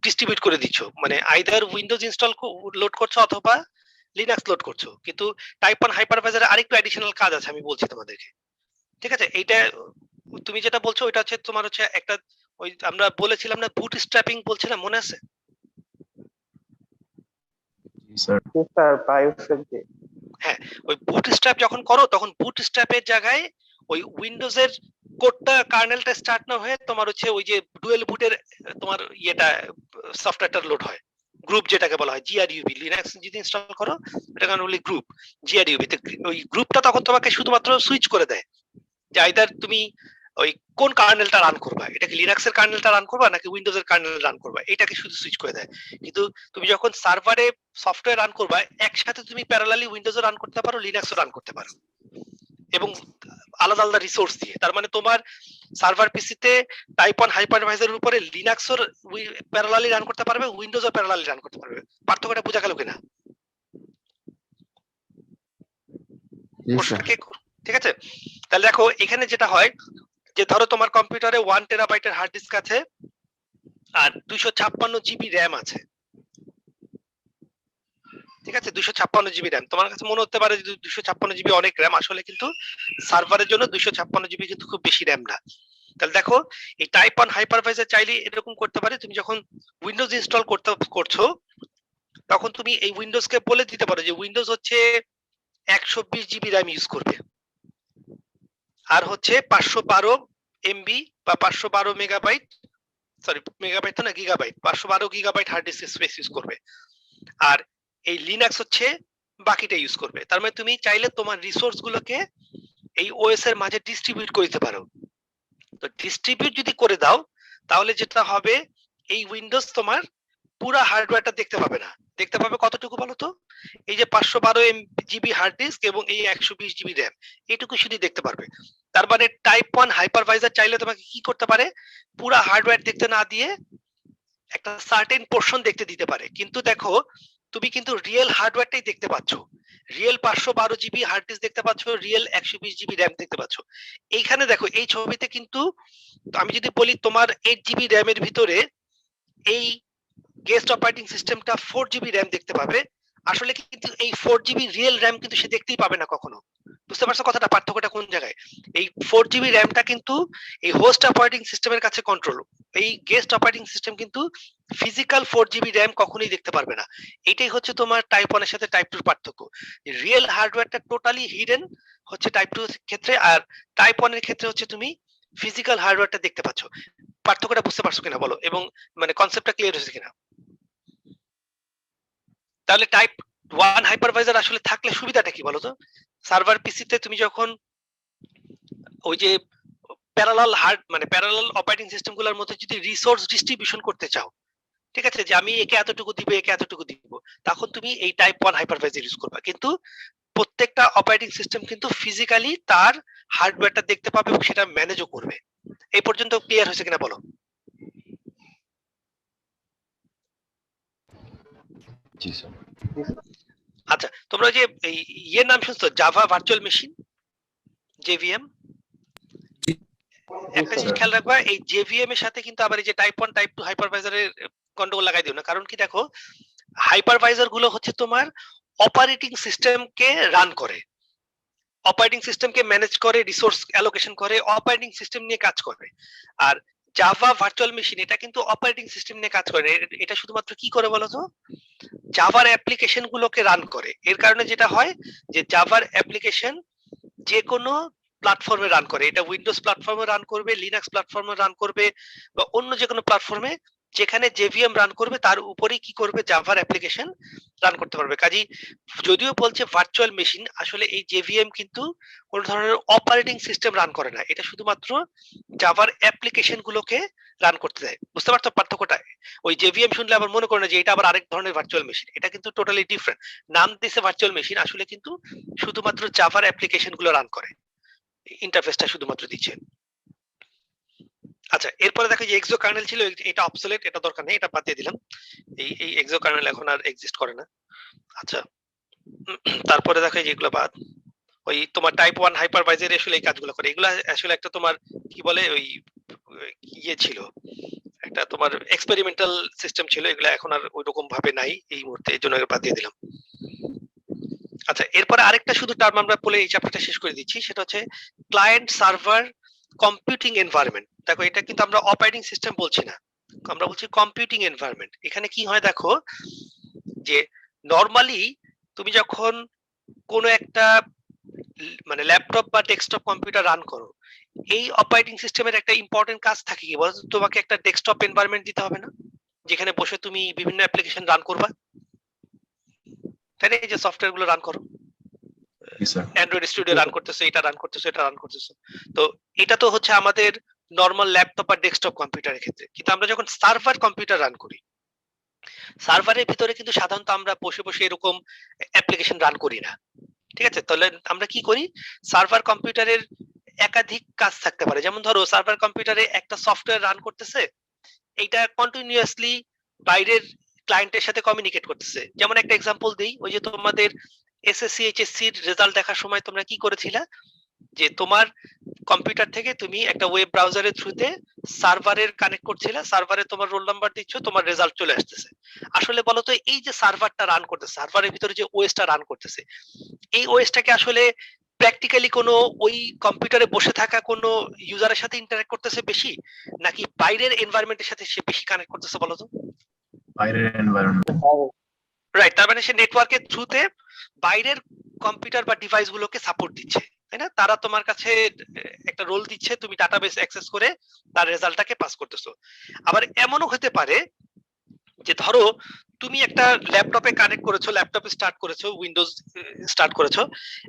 ডিস্ট্রিবিউট করে দিচ্ছ, মানে আইদার উইন্ডোজ ইনস্টল লোড করছো অথবা লিনাক্স লোড করছো। কিন্তু টাইপ 1 হাইপারভাইজারে আরেকটু অ্যাডিশনাল কাজ আছে, আমি বলছি তোমাদেরকে। ঠিক আছে, এইটা তুমি যেটা বলছো ওইটা হচ্ছে তোমার হচ্ছে একটা, ওই আমরা বলেছিলাম না বুট স্ট্র্যাপিং বলছিলাম, মনে আছে? Yes, sir. Sir biosafety. হ্যাঁ, ওই বুটস্ট্র্যাপ যখন করো তখন বুটস্ট্র্যাপের জায়গায় ওই উইন্ডোজের কোডটা কার্নেলটা স্টার্ট না হয়ে তোমার হচ্ছে ওই যে ডুয়েল বুটের তোমার ইয়েটা সফটওয়্যারটা লোড হয়, গ্রুপ যেটাকে বলা হয় জিআরইউবি। লিনাক্স যদি ইনস্টল করো এটা কারণ বলি গ্রুপ জিআরইউবি, ওই গ্রুপটা তখন তোমাকে শুধুমাত্র সুইচ করে দেয় যে আইদার তুমি ওই কোন কার্নেলটা রান করবা, এটা কি লিনাক্সের কার্নেলটা রান করবা নাকি উইন্ডোজের কার্নেল রান করবা, এটাকে শুধু সুইচ করে দেয়। কিন্তু তুমি যখন সার্ভারে সফটওয়্যার রান করবা একসাথে তুমি প্যারালালি উইন্ডোজও রান করতে পারো, লিনাক্সও রান করতে পারো, এবং আলাদা আলাদা রিসোর্স দিয়ে। তার মানে তোমার সার্ভার পিসিতে টাইপ 1 হাইপারভাইজারের উপরে লিনাক্সও প্যারালালি রান করতে পারবে, উইন্ডোজও প্যারালালি রান করতে পারবে। পার্থক্যটা বোঝা গেল কিনা? ঠিক আছে, তাহলে দেখো এখানে যেটা হয় যে ধরো তোমার কম্পিউটারে 1 টেরাবাইটের হার্ড ডিস্ক আছে আর 256 জিবি র্যাম আছে, ঠিক আছে, 256 জিবি র্যাম। তোমার কাছে মনে হতে পারে যে 256 জিবি অনেক র্যাম, আসলে কিন্তু সার্ভারের জন্য 256 জিবি কিন্তু খুব বেশি র্যাম না। তাহলে দেখো এই টাইপ 1 হাইপারভাইজার চাইলে এরকম করতে পারে, তুমি যখন উইন্ডোজ ইনস্টল করছো তখন তুমি এই উইন্ডোজকে বলে দিতে পারো যে উইন্ডোজ হচ্ছে 120 জিবি র্যাম ইউজ করবে, আর হচ্ছে 512 এমবি বা 512 মেগাবাইট, সরি মেগাবাইট তো না gigabyte, 512 gigabyte hard disk space use করবে, আর এই লিনাক্স হচ্ছে বাকিটা ইউজ করবে। তার মানে তুমি চাইলে তোমার রিসোর্স গুলোকে এই ওএস এর মাঝে ডিস্ট্রিবিউট করে দিতে পারো। তো ডিস্ট্রিবিউট যদি করে দাও তাহলে যেটা হবে এই উইন্ডোজ তোমার পুরো হার্ডওয়্যারটা দেখতে পাবে না, দেখতে পাবে কতটুকু বলো তো, এই যে 512 জিবি হার্ড ডিস্ক এবং এই 120 জিবি র্যাম, এইটুকু শুধু দেখতে পারবে। তার মানে টাইপ 1 হাইপারভাইজার চাইলে তোমাকে কি করতে পারে, পুরো হার্ডওয়্যার দেখতে না দিয়ে একটা সার্টেন পোরশন দেখতে দিতে পারে। কিন্তু দেখো তুমি কিন্তু রিয়েল হার্ডওয়্যারটাই দেখতে পাচ্ছ, রিয়েল 512 জিবি হার্ড ডিস্ক দেখতে পাচ্ছ, রিয়েল 120 জিবি র্যাম দেখতে পাচ্ছ। এইখানে দেখো এই ছবিতে কিন্তু আমি যদি বলি তোমার 8 জিবি র্যামের ভিতরে এই গেস্ট অপারেটিং সিস্টেমটা 4 জিবি র্যাম দেখতে পাবে, আসলে কিন্তু এই 4 জিবি রিয়েল র্যাম কিন্তু সে দেখতেই পাবে না কখনো। বুঝতে পারছো কথাটা, পার্থক্যটা কোন জায়গায়? এই 4 জিবি র্যামটা কিন্তু এই হোস্ট অপারেটিং সিস্টেমের কাছে কন্ট্রোল, এই গেস্ট অপারেটিং সিস্টেম কিন্তু ফিজিক্যাল 4 জিবি র্যাম কখনোই দেখতে পারবে না। এটাই হচ্ছে তোমার টাইপ 1 এর সাথে টাইপ 2 এর পার্থক্য। রিয়েল হার্ডওয়্যারটা টোটালি হিডেন হচ্ছে টাইপ 2 এর ক্ষেত্রে, আর টাইপ 1 এর ক্ষেত্রে হচ্ছে তুমি ফিজিক্যাল হার্ডওয়্যারটা দেখতে পাচ্ছ। পার্থক্যটা বুঝতে পারছো কিনা বলো, এবং মানে কনসেপ্টটা ক্লিয়ার হয়েছে কিনা? তাহলে টাইপ 1 হাইপারভাইজার আসলে থাকলে সুবিধাটা কি বলতো? সার্ভার পিসিতে তুমি যখন ওই যে প্যারালাল প্যারালাল অপারেটিং সিস্টেমগুলোর মধ্যে যদি রিসোর্স ডিস্ট্রিবিউশন করতে চাও, ঠিক আছে, যে আমি একে এতটুকু দিব একে এতটুকু দিব, তখন তুমি এই টাইপ 1 হাইপারভাইজার ইউজ করবা। কিন্তু প্রত্যেকটা অপারেটিং সিস্টেম কিন্তু ফিজিক্যালি তার হার্ডওয়্যারটা দেখতে পাবে এবং সেটা ম্যানেজও করবে। এই পর্যন্ত ক্লিয়ার হয়েছে কিনা বলো? জি স্যার। আচ্ছা, তোমরা যে এই ইয়ের নাম শুনছো, জাভা ভার্চুয়াল মেশিন, জেভিএম? একটা জিনিস খেয়াল রাখবা, এই জেভিএম এর সাথে কিন্তু আবার এই যে টাইপ 1 টাইপ 2 হাইপারভাইজারের গন্ডগোল লাগাই দিও না। কারণ কি, দেখো হাইপারভাইজার গুলো হচ্ছে তোমার অপারেটিং সিস্টেমকে রান করে, অপারেটিং সিস্টেমকে ম্যানেজ করে, রিসোর্স অ্যালোকেশন করে, অপারেটিং সিস্টেম নিয়ে কাজ করে। আর জাভা ভার্চুয়াল মেশিন এটা কিন্তু অপারেটিং সিস্টেম নিয়ে কাজ করে, এটা শুধুমাত্র কি করে বলতো, জাভার অ্যাপ্লিকেশন গুলোকে রান করে। এর কারণে যেটা হয় যে জাভার অ্যাপ্লিকেশন যে কোনো প্ল্যাটফর্মে রান করে, এটা উইন্ডোজ প্ল্যাটফর্মে রান করবে, লিনাক্স প্ল্যাটফর্মে রান করবে, বা অন্য যে কোনো প্ল্যাটফর্মে যেখানে জেভিএম রান করবে তার উপরেই কি করবে, জাভার অ্যাপ্লিকেশন রান করতে পারবে। কাজী যদিও বলছে ভার্চুয়াল মেশিন, আসলে এই জেভিএম কিন্তু কোন ধরনের অপারেটিং সিস্টেম রান করে না, এটা শুধুমাত্র জাভার অ্যাপ্লিকেশন গুলোকে রান করতে দেয়। বুঝতে পারছো পার্থক্যটা? ওই জেভিএম শুনলে আবার মনে করে না যে এটা আবার আরেক ধরনের ভার্চুয়াল মেশিন, এটা কিন্তু টোটালি ডিফারেন্ট। নাম দিছে ভার্চুয়াল মেশিন, আসলে কিন্তু শুধুমাত্র জাভার অ্যাপ্লিকেশন গুলো রান করে, ইন্টারফেসটা শুধুমাত্র দিচ্ছে। আচ্ছা, এরপরে দেখো যে এক্সো কার্নেল ছিল, এটা অবসোলেট, এটা দরকার নেই, এটা বাদ দিয়ে দিলাম। এই এক্সো কার্নেল এখন আর এক্সিস্ট করে না। আচ্ছা, তারপরে দেখো যেগুলো বাদ, ওই তোমার টাইপ 1 হাইপারভাইজার আসলে এই কাজগুলো করে। এগুলো আসলে একটা তোমার কি বলে ওই ইয়ে ছিল, একটা তোমার এক্সপেরিমেন্টাল সিস্টেম ছিল, এগুলো এখন আর ওই রকম ভাবে নাই এই মুহূর্তে, এই জন্য বাদ দিয়ে দিলাম। আচ্ছা, এরপরে আরেকটা শুধু টার্ম আমরা বলে এই চ্যাপ্টারটা শেষ করে দিচ্ছি, সেটা হচ্ছে ক্লায়েন্ট সার্ভার কম্পিউটিং এনভায়রনমেন্ট। দেখো এটা কিন্তু আমরা অপারেটিং সিস্টেম বলছি না, আমরা বলছি কম্পিউটিং এনভায়রনমেন্ট। এখানে কি হয় দেখো, যে নরমালি তুমি যখন কোনো একটা মানে ল্যাপটপ বা ডেস্কটপ কম্পিউটার রান করো, এই অপারেটিং সিস্টেমের একটা ইম্পর্টেন্ট কাজ থাকে কি বলতো, তোমাকে একটা ডেস্কটপ এনভায়রনমেন্ট দিতে হবে না, যেখানে বসে তুমি বিভিন্ন অ্যাপ্লিকেশন রান করবা, তাই না? এই যে সফটওয়্যার গুলো রান করো, Yes, sir. Android studio run করতেছো, এটা রান করতেছো, এটা রান করতেছো, তো এটা তো হচ্ছে আমাদের নর্মাল ল্যাপটপ আর ডেস্কটপ কম্পিউটারের ক্ষেত্রে। কিন্তু আমরা যখন সার্ভার কম্পিউটার রান করি, সার্ভারের ভিতরে কিন্তু সাধারণত আমরা বসে বসে এরকম অ্যাপ্লিকেশন রান করি না, ঠিক আছে? তাহলে আমরা কি করি, সার্ভার কম্পিউটারের একাধিক কাজ থাকতে পারে। যেমন ধরো সার্ভার কম্পিউটারে একটা সফটওয়্যার রান করতেছে, এইটা কন্টিনিউয়াসলি বাইরের ক্লায়েন্টের সাথে কমিউনিকেট করতেছে। যেমন একটা এক্সাম্পল দেই, ওই যে তোমাদের এসএসসি এইচএসসি এর রেজাল্ট দেখার সময় তোমরা কি করেছিলা, যে তোমার কম্পিউটার থেকে তুমি একটা ওয়েব ব্রাউজারের থ্রুতে সার্ভারের কানেক্ট করছিলে, সার্ভারে তোমার রোল নাম্বার দিচ্ছ, তোমার রেজাল্ট চলে আসতেছে। আসলে বলতো এই যে সার্ভারটা রান করতেছে, সার্ভারের ভিতরে যে ওএসটা রান করতেছে, এই ওএসটাকে আসলে প্র্যাকটিক্যালি কোনো ওই কম্পিউটারে বসে থাকা কোনো ইউজারের সাথে ইন্টারঅ্যাক্ট করতেছে বেশি, নাকি বাইরের এনভায়রনমেন্টের সাথে সে বেশি কানেক্ট করতেছে বলতো? বাইরের environment. রাইট, তার মানে সে নেটওয়ার্কের থ্রুতে বাইরের কম্পিউটার বা ডিভাইস গুলোকে সাপোর্ট দিচ্ছে, তাই না? তারা তোমার কাছে একটা রোল দিচ্ছে, তুমি ডাটাবেস অ্যাক্সেস করে তার রেজাল্টটাকে পাস করতেছো। আবার এমনও হতে পারে যে ধরো তুমি একটা ল্যাপটপে কানেক্ট করেছো, ল্যাপটপে স্টার্ট করেছো, উইন্ডোজ স্টার্ট করেছো,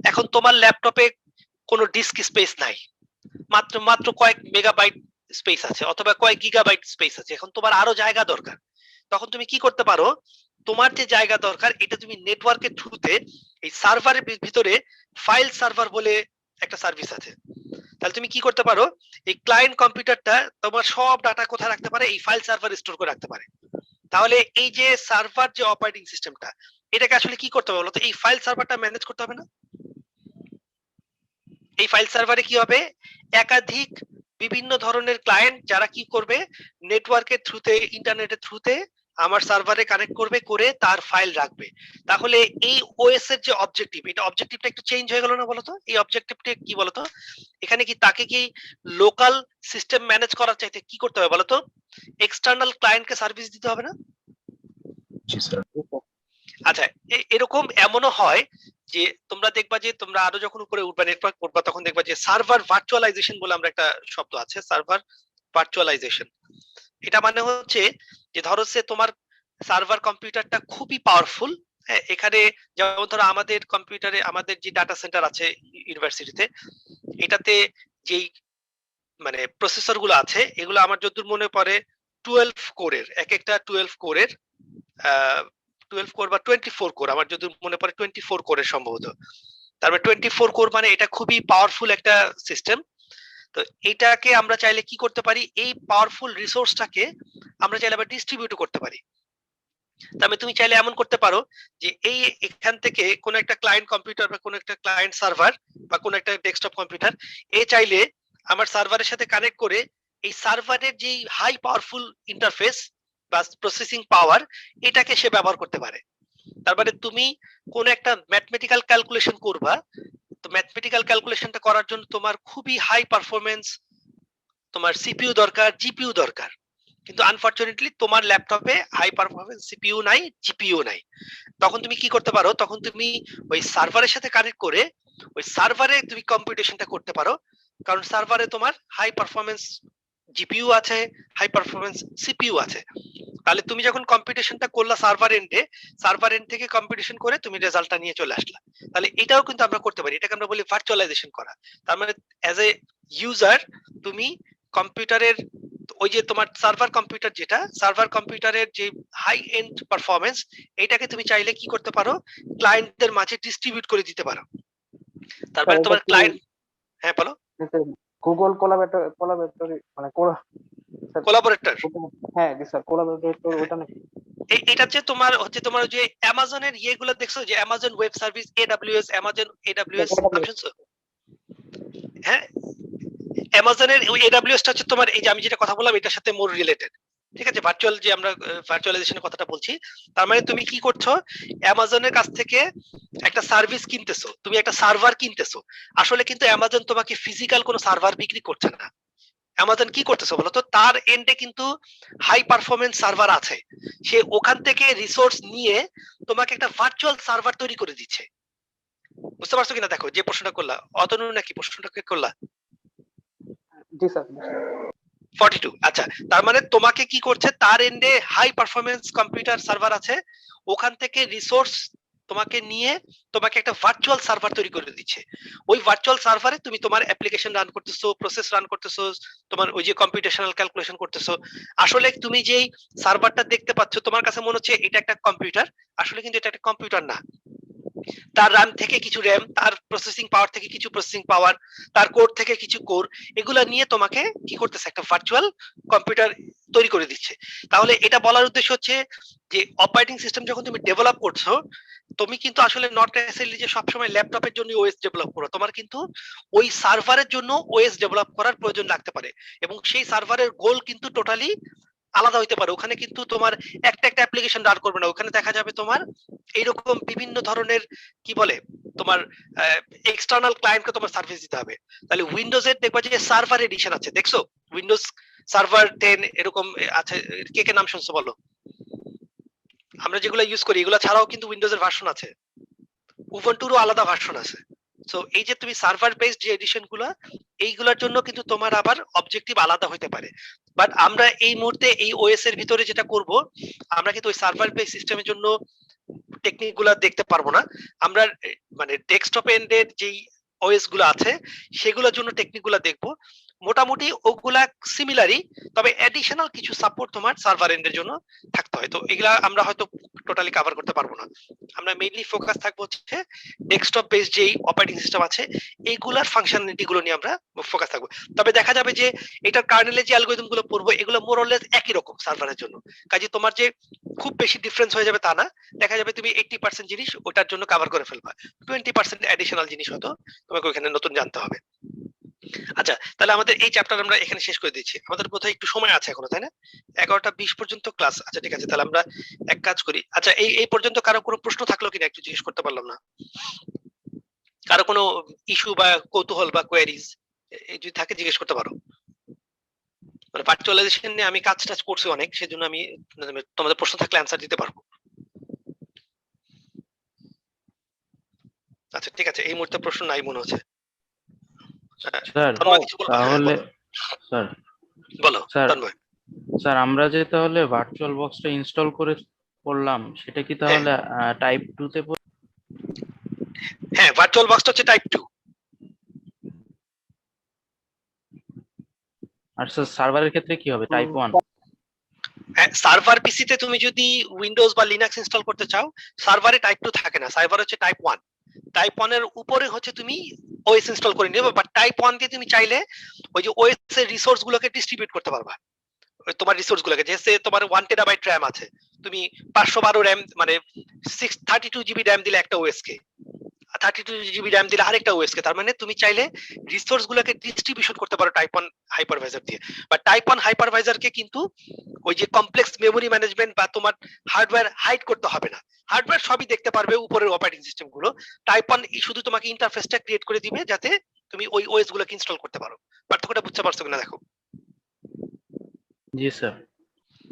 এখন তোমার ল্যাপটপে কোনো ডিস্ক স্পেস নাই, মাত্র মাত্র কয়েক মেগাবাইট স্পেস আছে অথবা কয়েক গিগাবাইট স্পেস আছে, এখন তোমার আরো জায়গা দরকার। তখন তুমি কি করতে পারো, তোমার যে জায়গা দরকার এটা তুমি নেটওয়ার্কের থ্রুতে এই সার্ভারের ভিতরে ফাইল সার্ভার বলে একটা সার্ভিস আছে, তাহলে তুমি কি করতে পারো, এই ক্লায়েন্ট কম্পিউটারটা তোমার সব ডাটা কোথায় রাখতে পারে, এই ফাইল সার্ভার স্টোর করে রাখতে পারে। তাহলে এই যে সার্ভার যে অপারেটিং সিস্টেমটা, এটাকে আসলে কি করতে হবে বলতো, এই ফাইল সার্ভারটা ম্যানেজ করতে হবে না? এই ফাইল সার্ভারে কি হবে, একাধিক বিভিন্ন ধরনের ক্লায়েন্ট যারা কি করবে, নেটওয়ার্কের থ্রুতে, ইন্টারনেটের থ্রুতে আমার সার্ভারে কানেক্ট করবে, করে তার ফাইল রাখবে। তাহলে এই ওএস এর যে অবজেক্টিভ, এটা অবজেক্টিভটা একটু চেঞ্জ হয়ে গেল না বলতো? এই অবজেক্টিভটা কি বলতো, এখানে কি তাকে কি লোকাল সিস্টেম ম্যানেজ করার চাইতে কি করতে হবে বলতো, এক্সটার্নাল ক্লায়েন্টকে সার্ভিস দিতে হবে না? জি স্যার। আচ্ছা, এরকম এমনও হয় যে তোমরা দেখবা যে তোমরা আরো যখন উপরে উঠবা, নেটওয়ার্ক পড়বা, তখন দেখবা যে সার্ভার ভার্চুয়ালাইজেশন বলে আমরা একটা শব্দ আছে, সার্ভার ভার্চুয়ালাইজেশন। এটা মানে হচ্ছে যে ধরো সে তোমার সার্ভার কম্পিউটারটা খুবই পাওয়ারফুল, হ্যাঁ, এখানে যেমন ধরো আমাদের কম্পিউটারে আমাদের যে ডাটা সেন্টার আছে ইউনিভার্সিটিতে, এটাতে যেই মানে প্রসেসর গুলো আছে, এগুলো আমার যতদূর মনে পড়ে 12 কোরের, এক একটা 12 কোরের 12 কোর বা 24 কোর, আমার যদি মনে পড়ে 24 কোরের সম্ভবত। তারপরে 24 কোর মানে এটা খুবই পাওয়ারফুল একটা সিস্টেম। তো এটাকে আমরা চাইলে কি করতে পারি, এই পাওয়ারফুল রিসোর্সটাকে আমরা চাইলে আবার ডিস্ট্রিবিউট করতে পারি। তবে তুমি চাইলে এমন করতে পারো যে এই এখান থেকে কোন একটা ক্লায়েন্ট কম্পিউটার বা কোন একটা ক্লায়েন্ট সার্ভার বা কোন একটা ডেস্কটপ কম্পিউটার, এ চাইলে আমার সার্ভারের সাথে কানেক্ট করে এই সার্ভারের যে হাই পাওয়ারফুল ইন্টারফেস বা প্রসেসিং পাওয়ার, এটাকে সে ব্যবহার করতে পারে। তার মানে তুমি কোন একটা ম্যাথমেটিক্যাল ক্যালকুলেশন করবা, তো ম্যাথমেটিক্যাল ক্যালকুলেশনটা করার জন্য তোমার খুবই হাই পারফরমেন্স, তোমার সিপিইউ দরকার, জিপিইউ দরকার। কিন্তু আনফরচুনেটলি তোমার ল্যাপটপে হাই পারফরমেন্স সিপিইউ নাই, জিপিইউ নাই। তখন তুমি কি করতে পারো, তখন তুমি ওই সার্ভারের সাথে কানেক্ট করে ওই সার্ভারে তুমি কম্পিউটেশনটা করতে পারো, কারণ সার্ভারে তোমার হাই পারফরমেন্স জিপিইউ আছে, হাই পারফরমেন্স সিপিইউ আছে। তাহলে তুমি যখন কম্পিউটেশনটা করলা সার্ভার এন্ড থেকে কম্পিউটেশন করে তুমি রেজাল্টটা নিয়ে চলে আসলা। তাহলে এটাও কিন্তু আমরা করতে পারি, এটাকে আমরা বলি ভার্চুয়ালাইজেশন করা। তার মানে অ্যাজ এ ইউজার তুমি কম্পিউটারের ওই যে তোমার সার্ভার কম্পিউটার, যেটা সার্ভার কম্পিউটারের যে হাই এন্ড পারফরমেন্স, এটাকে তুমি চাইলে কি করতে পারো, ক্লায়েন্টদের মাঝে ডিস্ট্রিবিউট করে দিতে পারো। তারপরে তোমার ক্লায়েন্ট, হ্যাঁ বলো। গুগল কোলাবরেটরি মানে কোলাবোরেটর, হ্যাঁ জি স্যার, কোলাবরেটর ওটা নাকি? এটা হচ্ছে তোমার যে অ্যামাজনের ইয়েগুলো দেখছো, যে Amazon web service, AWS, Amazon AWS নাম শুনছো? হ্যাঁ, অ্যামাজনের ওই এডব্লিউএসটা হচ্ছে তোমার এই যে আমি যেটা কথা বললাম এটার সাথে মোর রিলেটেড, ঠিক আছে? ভার্চুয়াল যে আমরা ভার্চুয়ালাইজেশনের কথাটা বলছি, তার মানে তুমি কি করছো, অ্যামাজনের কাছ থেকে একটা সার্ভিস কিনতেছো, তুমি একটা সার্ভার কিনতেছো। আসলে কিন্তু অ্যামাজন তোমাকে ফিজিক্যাল কোনো সার্ভার বিক্রি করছে না। অ্যামাজন কি করতেছে বলতো, তার এন্ডে কিন্তু হাই পারফরমেন্স সার্ভার আছে, সে ওখান থেকে রিসোর্স নিয়ে তোমাকে একটা ভার্চুয়াল সার্ভার তৈরি করে দিচ্ছে। বুঝতে পারছো কিনা দেখো, যে প্রশ্নটা করলা অতনু নাকি প্রশ্নটা কে করলা? জি স্যার। 42। আচ্ছা, তার মানে তোমাকে কি করছে, তার এন্ডে হাই পারফরমেন্স কম্পিউটার সার্ভার আছে, ওখান থেকে রিসোর্স তোমাকে নিয়ে তোমাকে একটা ভার্চুয়াল সার্ভার তৈরি করে দিচ্ছে। ওই ভার্চুয়াল সার্ভারে তুমি তোমার অ্যাপ্লিকেশন রান করতেছো, প্রসেস রান করতেছো, তোমার ওই যে কম্পিউটেশনাল ক্যালকুলেশন করতেছো। আসলে তুমি যেই সার্ভারটা দেখতে পাচ্ছ তোমার কাছে মনে হচ্ছে এটা একটা কম্পিউটার, আসলে কিন্তু এটা একটা কম্পিউটার না। তার রাম থেকে কিছু র্যাম, তার প্রসেসিং পাওয়ার থেকে কিছু প্রসেসিং পাওয়ার, তার কোর থেকে কিছু কোর, এগুলা নিয়ে তোমাকে কি করতেছে, একটা ভার্চুয়াল কম্পিউটার তৈরি করে দিচ্ছে। তাহলে এটা বলার উদ্দেশ্য হচ্ছে যে অপারেটিং সিস্টেম যখন তুমি ডেভেলপ করছো, তুমি কিন্তু আসলে নট নেসেসারিলি যে সবসময় ল্যাপটপের জন্য ওএস ডেভেলপ করো, তোমার কিন্তু ওই সার্ভারের জন্য ওএস ডেভেলপ করার প্রয়োজন লাগতে পারে, এবং সেই সার্ভারের গোল কিন্তু টোটালি আলাদা হইতে পারে। ওখানে কিন্তু তোমার একটা একটা অ্যাপ্লিকেশন রান করবে না, ওখানে দেখা যাবে তোমার এইরকম বিভিন্ন ধরনের কি বলে তোমার এক্সটার্নাল ক্লায়েন্টকে তোমার সার্ভিস দিতে হবে। তাহলে উইন্ডোজ এর দেখবা যে সার্ভার এডিশন আছে, দেখছো উইন্ডোজ সার্ভার 10 এরকম আছে, কে কে নাম শুনছো বলো? আমরা যেগুলো ইউজ করি এগুলো ছাড়াও কিন্তু উইন্ডোজ এর ভার্সন আছে, উবুন্টুরও আলাদা ভার্সন আছে। সো এই যে তুমি সার্ভার বেসড যে এডিশন গুলো, এইগুলোর জন্য কিন্তু তোমার আবার অবজেক্টিভ আলাদা হতে পারে। বাট আমরা এই মুহূর্তে এই ওএস এর ভিতরে যেটা করব, আমরা কিন্তু ওই সার্ভার বেস সিস্টেমের জন্য টেকনিক গুলা দেখতে পারবো না। আমরা মানে ডেস্কটপ এন্ডের যেই ওএস গুলো আছে সেগুলোর জন্য টেকনিক গুলা দেখবো। মোটামুটি ওগুলা সিমিলারই, তবে অ্যাডিশনাল কিছু সাপোর্ট তোমার সার্ভার এন্ডের জন্য থাকতে হয়। তো এগুলা আমরা হয়তো টোটালি কভার করতে পারবো না। আমরা মেইনলি ফোকাস থাকবো হচ্ছে ডেস্কটপ বেসড যেই অপারেটিং সিস্টেম আছে এইগুলার ফাংশনালিটি গুলো নিয়ে আমরা ফোকাস থাকবো। তবে দেখা যাবে যে এটার কার্নেলে যে অ্যালগরিদম গুলো পড়বো এগুলো মোর অর লেস একই রকম সার্ভারের জন্য, কাজে তোমার যে খুব বেশি ডিফারেন্স হয়ে যাবে তা না। দেখা যাবে তুমি 80% জিনিস ওটার জন্য কভার করে ফেলবা, 20% অ্যাডিশনাল জিনিস হয়তো তোমাকে ওখানে নতুন জানতে হবে। আচ্ছা, তাহলে আমাদের এই চ্যাপ্টার আমরা এখানে শেষ করে দিচ্ছি। আমাদের বোধহয় একটু সময় আছে এখনো, তাই না? 11টা 20 পর্যন্ত ক্লাস। আচ্ছা ঠিক আছে, তাহলে আমরা এক কাজ করি। আচ্ছা, এই পর্যন্ত কারো কোনো প্রশ্ন থাকলো কিনা একটু জিজ্ঞেস করতে পারলাম না। কারো কোনো ইস্যু বা কৌতূহল বা কোয়েরিজ এই যদি থাকে জিজ্ঞেস করতে পারো। মানে ভার্চুয়ালাইজেশন নিয়ে আমি কাজ টাজ করছি অনেক, সেজন্য আমি তোমাদের প্রশ্ন থাকলে অ্যানসার দিতে পারবো। আচ্ছা ঠিক আছে, এই মুহূর্তে প্রশ্ন নাই মনে হচ্ছে। স্যার তাহলে স্যার বলো স্যার তন্ময়। স্যার আমরা যে তাহলে ভার্চুয়াল বক্সটা ইনস্টল করে করলাম সেটা কি তাহলে টাইপ 2 তে হ্যাঁ, ভার্চুয়াল বক্সটা হচ্ছে টাইপ 2। আর স্যার সার্ভারের ক্ষেত্রে কি হবে, টাইপ 1? হ্যাঁ, সার্ভার পিসিতে তুমি যদি উইন্ডোজ বা লিনাক্স ইনস্টল করতে চাও, সার্ভারে টাইপ 2 থাকে না, সার্ভার হচ্ছে টাইপ 1। টাইপ 1 এর উপরে হচ্ছে তুমি ওএস ইনস্টল করে নিবে, বাট টাইপ 1 দিয়ে তুমি চাইলে ওই যে ওএস এর রিসোর্স গুলোকে ডিস্ট্রিবিউট করতে পারবা। তোমার রিসোর্স গুলোকে, যেসে তোমার 1 টেরাবাইট র্যাম আছে, তুমি 512 র্যাম মানে 32 জিবি র্যাম দিলে একটা ওএস কে, 32 জিবি র্যাম দিলে আরেকটা ওএস কে। তার মানে তুমি চাইলে রিসোর্স গুলোকে ডিস্ট্রিবিউশন করতে পারো টাইপ 1 হাইপারভাইজার দিয়ে। বা টাইপ 1 হাইপারভাইজার কে কিন্তু ওই যে কমপ্লেক্স মেমোরি ম্যানেজমেন্ট বা তোমার হার্ডওয়্যার হাইড করতে হবে না, হার্ডওয়্যার সবই দেখতে পারবে উপরের অপারেটিং সিস্টেম গুলো। টাইপ 1 শুধু তোমাকে ইন্টারফেসটা ক্রিয়েট করে দিবে যাতে তুমি ওই ওএস গুলোকে ইনস্টল করতে পারো। পার্থক্যটা বুঝতে পারছো কিনা দেখো। জি স্যার।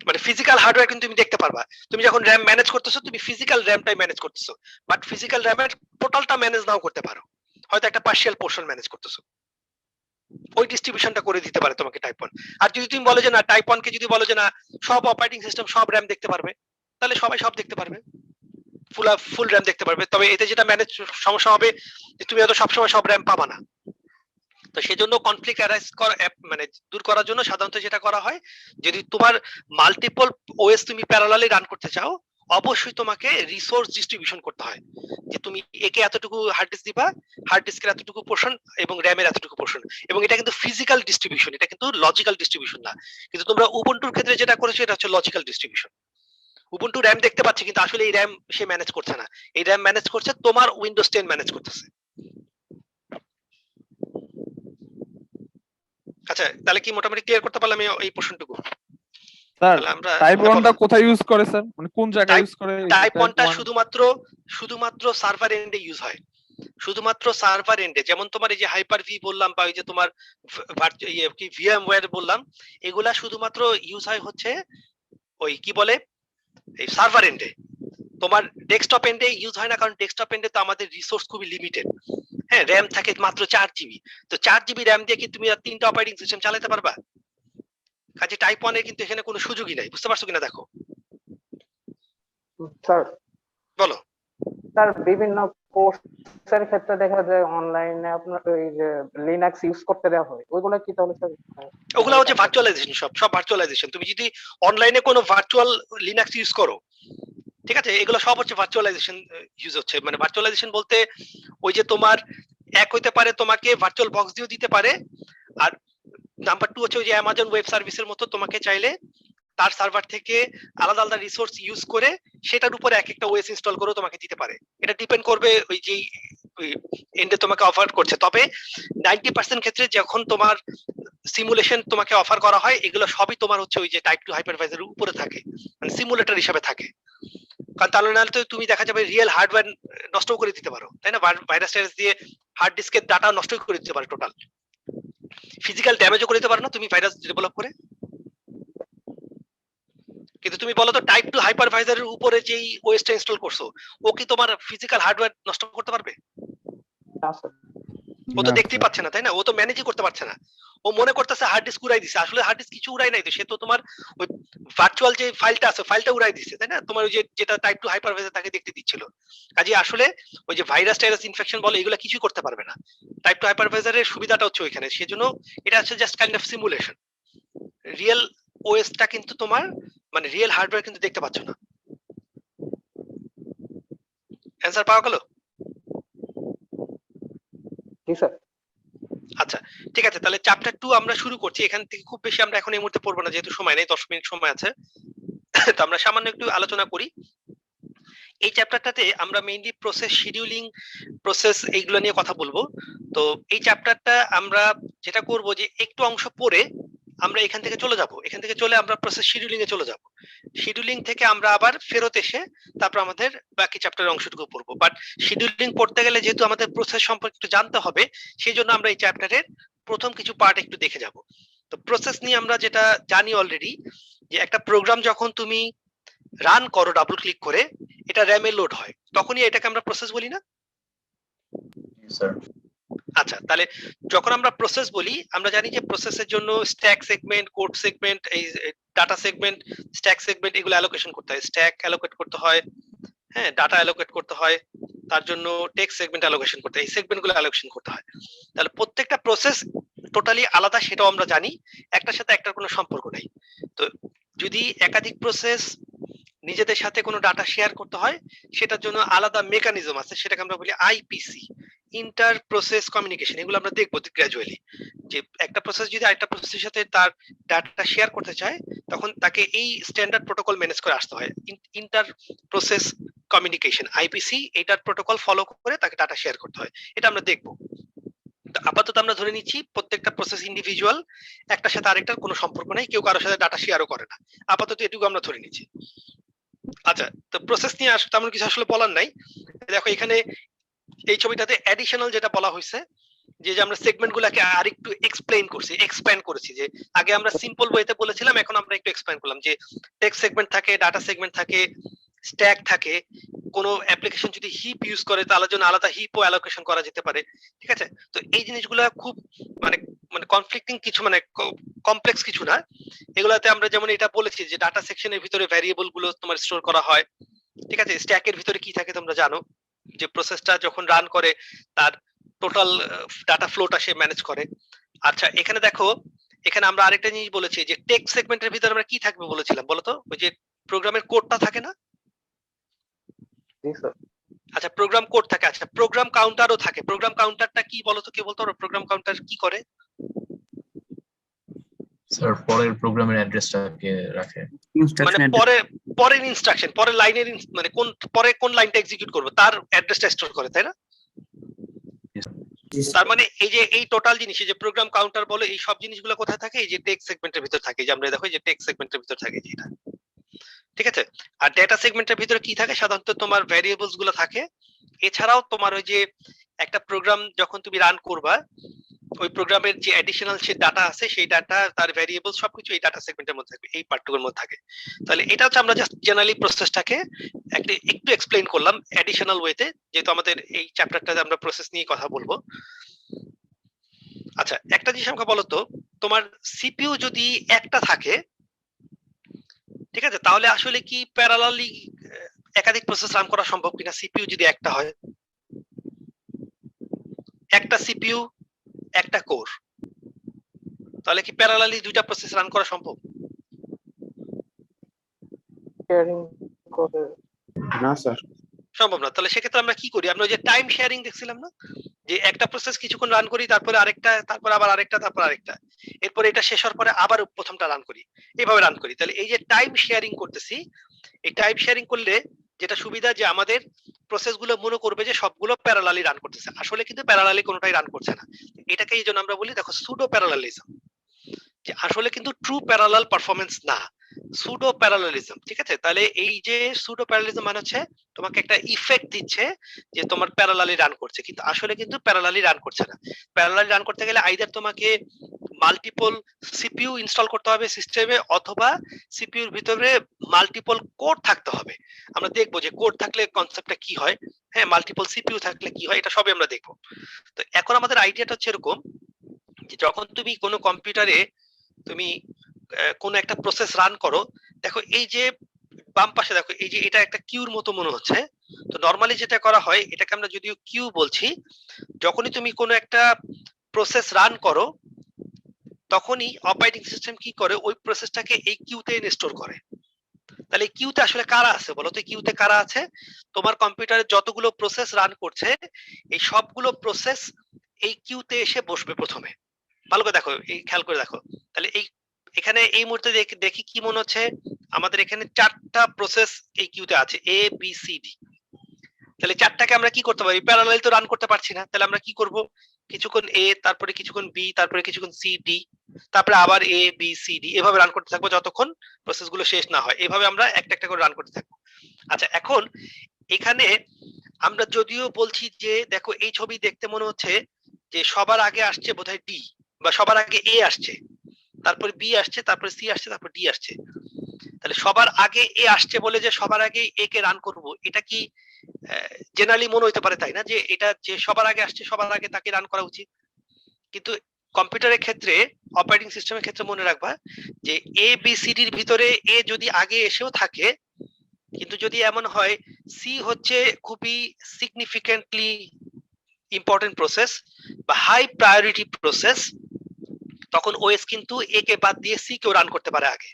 মানে ফিজিক্যাল হার্ডওয়্যার কিন্তু তুমি দেখতে পারবা, তুমি যখন র্যাম ম্যানেজ করতেছো তুমি ফিজিক্যাল র্যামটাই ম্যানেজ করতেছো, বাট ফিজিক্যাল র্যামের টোটালটা ম্যানেজ নাও করতে পারো, হয়তো একটা পার্শিয়াল পোরশন ম্যানেজ করতেছো। ওই ডিস্ট্রিবিউশনটা করে দিতে পারে তোমাকে টাইপ 1। আর যদি তুমি বলো যে না, টাইপ 1 কে যদি বলো যে না সব অপারেটিং সিস্টেম সব র্যাম দেখতে পারবে, তাহলে সবাই সব দেখতে পারবে, ফুল র্যাম দেখতে পারবে। তবে এতে যেটা ম্যানেজ সমস্যা হবে যে তুমি হয়তো সবসময় সব র্যাম পাবা না। তো সেজন্য কনফ্লিক্ট অ্যারাইজ মানে দূর করার জন্য সাধারণত যেটা করা হয়, যদি তোমার মাল্টিপল ওএস তুমি প্যারালালি রান করতে চাও, অবশ্যই তোমাকে রিসোর্স ডিস্ট্রিবিউশন করতে হয়, যে তুমি একে এতটুকু হার্ড ডিস্ক দিবা, হার্ড ডিস্কের এতটুকু পোরশন এবং র্যামের এতটুকু পোরশন, এবং এটা কিন্তু ফিজিক্যাল ডিস্ট্রিবিউশন, এটা কিন্তু লজিক্যাল ডিস্ট্রিবিউশন না। কিন্তু তোমরা উবুন্টুর ক্ষেত্রে যেটা করেছো এটা হচ্ছে লজিক্যাল ডিস্ট্রিবিউশন। উবুন্টু র্যাম দেখতে পাচ্ছে কিন্তু আসলে এই র্যাম সে ম্যানেজ করছে না, এই র্যাম ম্যানেজ করছে তোমার উইন্ডোজ 10 ম্যানেজ করতেছে। আচ্ছা, তাহলে কি মোটামুটি ক্লিয়ার করতে পারলাম এই প্রশ্নটুকু? স্যার আমরা টাইপ 1টা কোথায় ইউজ করে স্যার, মানে কোন জায়গায় ইউজ করে? টাইপ 1টা শুধুমাত্র সার্ভার এন্ডে ইউজ হয়, শুধুমাত্র সার্ভার এন্ডে। যেমন তোমার এই যে হাইপার ভি বললাম বা ওই যে তোমার কি ভিএমওয়্যার বললাম, এগুলা শুধুমাত্র ইউজ হয় হচ্ছে ওই কি বলে এই সার্ভার এন্ডে। তোমার ডেস্কটপ এন্ডে ইউজ হয় না, কারণ ডেস্কটপ এন্ডে তো আমাদের রিসোর্স খুবই লিমিটেড। হ্যাঁ, র্যাম থাকে মাত্র 4 GB। তো 4 GB র্যাম দিয়ে কি তুমি আর 3টা অপারেটিং সিস্টেম চালাতে পারবা? কাজে টাইপ 1 এর কিন্তু এখানে কোনো সুযোগই নাই। বুঝতে পারছো কিনা দেখো। স্যার বলো। স্যার বিভিন্ন কোর্সের ক্ষেত্রে দেখা যায় অনলাইনে আপনার ওই যে লিনাক্স ইউজ করতে দেওয়া হয়, ওইগুলো কি তাহলে স্যার? ওগুলা হচ্ছে ভার্চুয়ালাইজেশন, সব ভার্চুয়ালাইজেশন। তুমি যদি অনলাইনে কোনো ভার্চুয়াল লিনাক্স ইউজ করো, ঠিক আছে, এগুলো সব হচ্ছে ভার্চুয়ালাইজেশন ইউজ হচ্ছে। মানে ভার্চুয়ালাইজেশন বলতে ওই যে তোমার এক হইতে পারে তোমাকে ভার্চুয়াল বক্স দিয়েও দিতে পারে, আর নাম্বার 2 হচ্ছে ওই যে অ্যামাজন ওয়েব সার্ভিসের মতো তোমাকে চাইলে তার সার্ভার থেকে আলাদা আলাদা রিসোর্স ইউজ করে সেটার উপরে এক একটা ওএস ইনস্টল করে তোমাকে দিতে পারে। এটা ডিপেন্ড করবে ওই যে এন্ডে তোমাকে অফার করছে। তবে 90% ক্ষেত্রে যখন তোমার সিমুলেশন তোমাকে অফার করা হয়, এগুলো সবই তোমার হচ্ছে ওই যে টাইপ 2 হাইপারভাইজারের উপরে থাকে, মানে সিমুলেটর হিসেবে থাকে। কারণ তাহলে না তো তুমি দেখা যাবে রিয়েল হার্ডওয়্যার নষ্ট করে দিতে পারো, তাই না? ভাইরাস টাইরাস দিয়ে হার্ড ডিস্কের ডাটা নষ্ট করে দিতে পারো, টোটাল ফিজিক্যাল ড্যামেজও করে দিতে পারো না তুমি ভাইরাস ডেভেলপ করে। কিন্তু তুমি বলো তো টাইপ 2 হাইপারভাইজারের উপরে যেই ওএসটা ইনস্টল করছো, ও কি তোমার ফিজিক্যাল হার্ডওয়্যার নষ্ট করতে পারবে? না স্যার। ও তো দেখতেই পাচ্ছে না, তাই না? ও তো ম্যানেজই করতে পারছে না। ও মনে করতেছে হার্ড ডিস্ক উড়াই দিছে, আসলে হার্ড ডিস্ক কিছু উড়াই নাই। তো সে তো তোমার ওই ভার্চুয়াল যে ফাইলটা আছে ফাইলটা উড়াই দিছে, তাই না? তোমার ওই যে যেটা টাইপ 2 হাইপারভাইজার তাকে দেখতে দিচ্ছিল। কাজে আসলে ওই যে ভাইরাস টাইরাস ইনফেকশন বলে এগুলো কিছুই করতে পারবে না। টাইপ 2 হাইপারভাইজারের সুবিধাটা হচ্ছে ওইখানে, সেজন্য এটা হচ্ছে just kind of simulation. Real ওএসটা কিন্তু তোমার মানে রিয়েল হার্ডওয়্যার কিন্তু দেখতে পাচ্ছ না। অ্যানসার পাওয়া গেল? জি স্যার। আচ্ছা ঠিক আছে, তাহলে চ্যাপ্টার 2 আমরা শুরু করছি। এখান থেকে খুব বেশি আমরা এখন এই মুহূর্তে পড়বো না, যেহেতু সময় নেই, 10 মিনিট সময় আছে। তো আমরা সামান্য একটু আলোচনা করি। এই চ্যাপ্টারটাতে আমরা মেইনলি প্রসেস শিডিউলিং, প্রসেস এইগুলো নিয়ে কথা বলবো। তো এই চ্যাপ্টারটা আমরা যেটা করব যে একটু অংশ পড়ে আমরা এখান থেকে চলে যাব, এখান থেকে চলে আমরা প্রসেস শিডিউলিং এ চলে যাব। শিডিউলিং থেকে আমরা আবার ফেরত এসে তারপর আমাদের বাকি চ্যাপ্টারের অংশটুকু পড়বো। বাট শিডিউলিং পড়তে গেলে যেহেতু আমাদের প্রসেস সম্পর্কে একটু জানতে হবে, সেই জন্য আমরা এই চ্যাপ্টারের প্রথম কিছু পার্ট একটু দেখে যাব। তো প্রসেস নিয়ে আমরা যেটা জানি অলরেডি, যে একটা প্রোগ্রাম যখন তুমি রান করো ডাবল ক্লিক করে, এটা র্যামে লোড হয়, তখনই এটাকে আমরা প্রসেস বলি না? স্যার আচ্ছা, তাহলে যখন আমরা প্রসেস বলি, আমরা জানি যে প্রসেসের জন্য স্ট্যাক সেগমেন্ট, কোড সেগমেন্ট, এই ডাটা সেগমেন্ট, স্ট্যাক সেগমেন্ট এগুলো অ্যালোকেশন করতে হয়, স্ট্যাক অ্যালোকেট করতে হয়, হ্যাঁ, ডাটা অ্যালোকেট করতে হয়, তার জন্য টেক্সট সেগমেন্ট অ্যালোকেশন করতে হয়, এই সেগমেন্টগুলো অ্যালোকেশন করতে হয়। তাহলে প্রত্যেকটা প্রসেস টোটালি আলাদা, সেটাও আমরা জানি, একটার সাথে একটার কোনো সম্পর্ক নাই। তো যদি একাধিক প্রসেস নিজেদের সাথে কোনো ডাটা শেয়ার করতে হয়, সেটার জন্য আলাদা মেকানিজম আছে, সেটাকে আমরা বলি আইপিসি, ইন্টার প্রসেস কমিউনিকেশন। এগুলো আমরা দেখবো গ্র্যাজুয়ালি, যে একটা প্রসেস যদি আরেকটা প্রসেসের সাথে তার ডাটা শেয়ার করতে চায়, তখন তাকে এই স্ট্যান্ডার্ড প্রোটোকল ম্যানেজ করে আসতে হয়, ইন্টার প্রসেস কমিউনিকেশন, আইপিসি, এটার প্রোটোকল ফলো করে তাকে ডাটা শেয়ার করতে হয়, এটা আমরা দেখবো। আপাতত আমরা ধরে নিচ্ছি প্রত্যেকটা প্রসেস ইন্ডিভিজুয়াল, একটার সাথে আরেকটার কোনো সম্পর্ক নাই, কেউ কারোর সাথে ডাটা শেয়ারও করে না, আপাতত এটুকু আমরা ধরে নিচ্ছি। আচ্ছা, তো প্রসেস নিয়ে তেমন কিছু আসলে বলার নাই। দেখো এখানে এই ছবিটাতে অ্যাডিশনাল যেটা বলা হয়েছে, যে আমরা সেগমেন্ট গুলাকে আরেকটু এক্সপ্লেইন করছি, এক্সপ্যান্ড করেছি। যে আগে আমরা সিম্পল ওয়েতে বলেছিলাম, এখন আমরা একটু এক্সপ্যান্ড করলাম, যে টেক্সট সেগমেন্ট থাকে, ডাটা সেগমেন্ট থাকে, স্ট্যাক থাকে, কোনো অ্যাপ্লিকেশন যদি হিপ ইউজ করে তাহলে জন্য আলাদা হিপও অ্যালোকেশন করা যেতে পারে, ঠিক আছে? তো এই জিনিসগুলো খুব মানে মানে কনফ্লিক্টিং কিছু, মানে কমপ্লেক্স কিছু না। এগুলাতে আমরা যেমন এটা বলেছি যে ডাটা সেকশনের ভিতরে ভ্যারিয়েবল গুলো তোমার স্টোর করা হয়, ঠিক আছে? স্ট্যাকের ভিতরে কি থাকে তোমরা জানো, যে প্রসেসটা যখন রান করে তার টোটাল ডাটা ফ্লোটা সে ম্যানেজ করে। আচ্ছা, এখানে দেখো, এখানে আমরা আরেকটা জিনিস বলেছি, যে টেক্সট সেগমেন্টের ভিতরে আমরা কি থাকবে বলেছিলাম বলো তো? ওই যে প্রোগ্রামের কোডটা থাকে না? জি স্যার। আচ্ছা, প্রোগ্রাম কোড থাকে। আচ্ছা, প্রোগ্রাম কাউন্টারও থাকে। প্রোগ্রাম কাউন্টারটা কি বলতো, কে বলতো? প্রোগ্রাম কাউন্টার কি করে? স্যার পরের প্রোগ্রামের অ্যাড্রেসটাকে রাখে, মানে পরের ইনস্ট্রাকশন, পরের লাইনের মানে কোন লাইনটা এক্সিকিউট করবে তার অ্যাড্রেসটা স্টোর করে, তাই না? তার মানে এই যে এই টোটাল জিনিস, এই যে প্রোগ্রাম কাউন্টার বলে, এই সব জিনিসগুলো কোথায় থাকে? এই যে টেক্সট সেগমেন্টের ভিতর থাকে। যে আমরা দেখো যে টেক্সট সেগমেন্টের ভিতর থাকে যেটা, ঠিক আছে? আর ডেটা সেগমেন্টের ভিতরে কি থাকে? সাধারণত তোমার ভ্যারিয়েবলস গুলো থাকে। এছাড়াও তোমার ওই যে একটা প্রোগ্রাম যখন তুমি রান করবা, ওই প্রোগ্রামের যে অ্যাডিশনাল যে ডাটা আছে সেই ডাটা তার ভ্যারিয়েবল সবকিছু এই ডাটা সেগমেন্টের মধ্যে থাকবে, এই পার্টটুকুর মধ্যে থাকে। তাহলে এটা হচ্ছে আমরা জাস্ট জেনারেলি প্রসেসটাকে একটু এক্সপ্লেইন করলাম অ্যাডিশনাল ওয়েতে, যেহেতু আমাদের এই চ্যাপ্টারটাতে আমরা প্রসেস নিয়ে কথা বলবো। আচ্ছা, একটা জিনিস আমাকে বলো তো, তোমার সিপিইউ যদি একটা থাকে, ঠিক আছে, তাহলে আসলে কি প্যারালালি একাধিক প্রসেস রান করা সম্ভব কিনা? সিপিইউ যদি একটা হয়, একটা সিপিইউ একটা কোর, তাহলে কি প্যারালালি দুইটা প্রসেস রান করা সম্ভব? শেয়ারিং করে না স্যার। সম্ভব না। তাহলে সেক্ষেত্রে আমরা কি করি? আমরা ওই যে টাইম শেয়ারিং দেখছিলাম না, যে একটা প্রসেস কিছুক্ষণ রান করি, তারপরে আরেকটা, তারপর আবার আরেকটা, তারপর আরেকটা, এরপর এটা শেষ হওয়ার পরে আবার প্রথমটা রান করি, এইভাবে রান করি। তাহলে এই যে টাইম শেয়ারিং করতেছি, এই টাইম শেয়ারিং করলে যেটা সুবিধা, যে আমাদের প্রসেস গুলো মনে করবে যে সবগুলো প্যারালালি রান করতেছে, আসলে কিন্তু প্যারালালি কোনোটাই রান করছে না। এটাকে এই জন্য আমরা বলি, দেখো, সুডো প্যারালালিজম, যে আসলে কিন্তু ট্রু প্যারালাল পারফরমেন্স না, সুডো প্যারালালিজম। ঠিক আছে, তাহলে এই যে সুডো প্যারালালিজম মানে হচ্ছে তোমাকে একটা ইফেক্ট দিচ্ছে যে তোমার প্যারালালি রান করছে, কিন্তু আসলে কিন্তু প্যারালালি রান করছে না। প্যারালালি রান করতে গেলে আইদার তোমাকে মাল্টিপল সিপিইউ ইনস্টল করতে হবে সিস্টেমে, অথবা সিপিইউর ভিতরে মাল্টিপল কোর থাকতে হবে। আমরা দেখবো যে কোর থাকলে কনসেপ্টটা কি হয়, হ্যাঁ, মাল্টিপল সিপিইউ থাকলে কি হয়, এটা সবই আমরা দেখবো। তো এখন আমাদের আইডিয়াটা হচ্ছে এরকম, যে যখন তুমি কোনো কম্পিউটারে তুমি কোন একটা প্রসেস রান করো, দেখো এই যে বাম পাশে দেখো, এই যে এটা একটা কিউর মতো মনে হচ্ছে। তো নরমালি যেটা করা হয়, এটাকে আমরা যদিও কিউ বলছি, যখনই তুমি কোনো একটা প্রসেস রান করো, তখনই অপারেটিং সিস্টেম কি করে, ওই প্রসেসটাকে এই কিউতে স্টোর করে। তাহলে কিউতে আসলে কারা আছে বলো তো? কিউতে কারা আছে? তোমার কম্পিউটারে যতগুলো প্রসেস রান করছে, এই সবগুলো প্রসেস এই কিউতে এসে বসবে প্রথমে। ভালো করে দেখো, এই খেয়াল করে দেখো। তাহলে এখানে এই মুহূর্তে দেখি কি মনে হচ্ছে, আমাদের এখানে 4টা প্রসেস এই কিউতে আছে, এ বি সি ডি। তাহলে 4টাকে আমরা কি করতে পারি? প্যারালালি তো রান করতে পারছি না, তাহলে আমরা কি করব? কিছুক্ষণ এ, তারপরে কিছুক্ষণ বি, তারপরে কিছুক্ষণ সি ডি, তারপরে আবার এ বি সি ডি, এভাবে রান করতে থাকবো যতক্ষণ প্রসেস গুলো শেষ না হয়। এভাবে আমরা একটা একটা করে রান করতে থাকবো। আচ্ছা, এখন এখানে আমরা যদিও বলছি যে দেখো, এই ছবি দেখতে মনে হচ্ছে যে সবার আগে আসছে বোধহয় ডি, বা সবার আগে এ আসছে, তারপরে বি আসছে, তারপরে সি আসছে, তারপর ডি আসছে। তাহলে সবার আগে এ আসছে বলে যে সবার আগে এ কে রান করব, এটা কি জেনারেলি মনে হইতে পারে, তাই না? যে এটা যে সবার আগে আসছে, সবার আগে তাকে রান করা উচিত। কিন্তু কম্পিউটারের ক্ষেত্রে, অপারেটিং সিস্টেমের ক্ষেত্রে মনে রাখবা যে এ বি সি ডির ভিতরে এ যদি আগে এসেও থাকে, কিন্তু যদি এমন হয় সি হচ্ছে খুবই সিগনিফিকেন্টলি ইম্পর্টেন্ট প্রসেস বা হাই প্রায়োরিটি প্রসেস, তখন ওএস কিন্তু এ কে বাদ দিয়ে সি কেও রান করতে পারে আগে।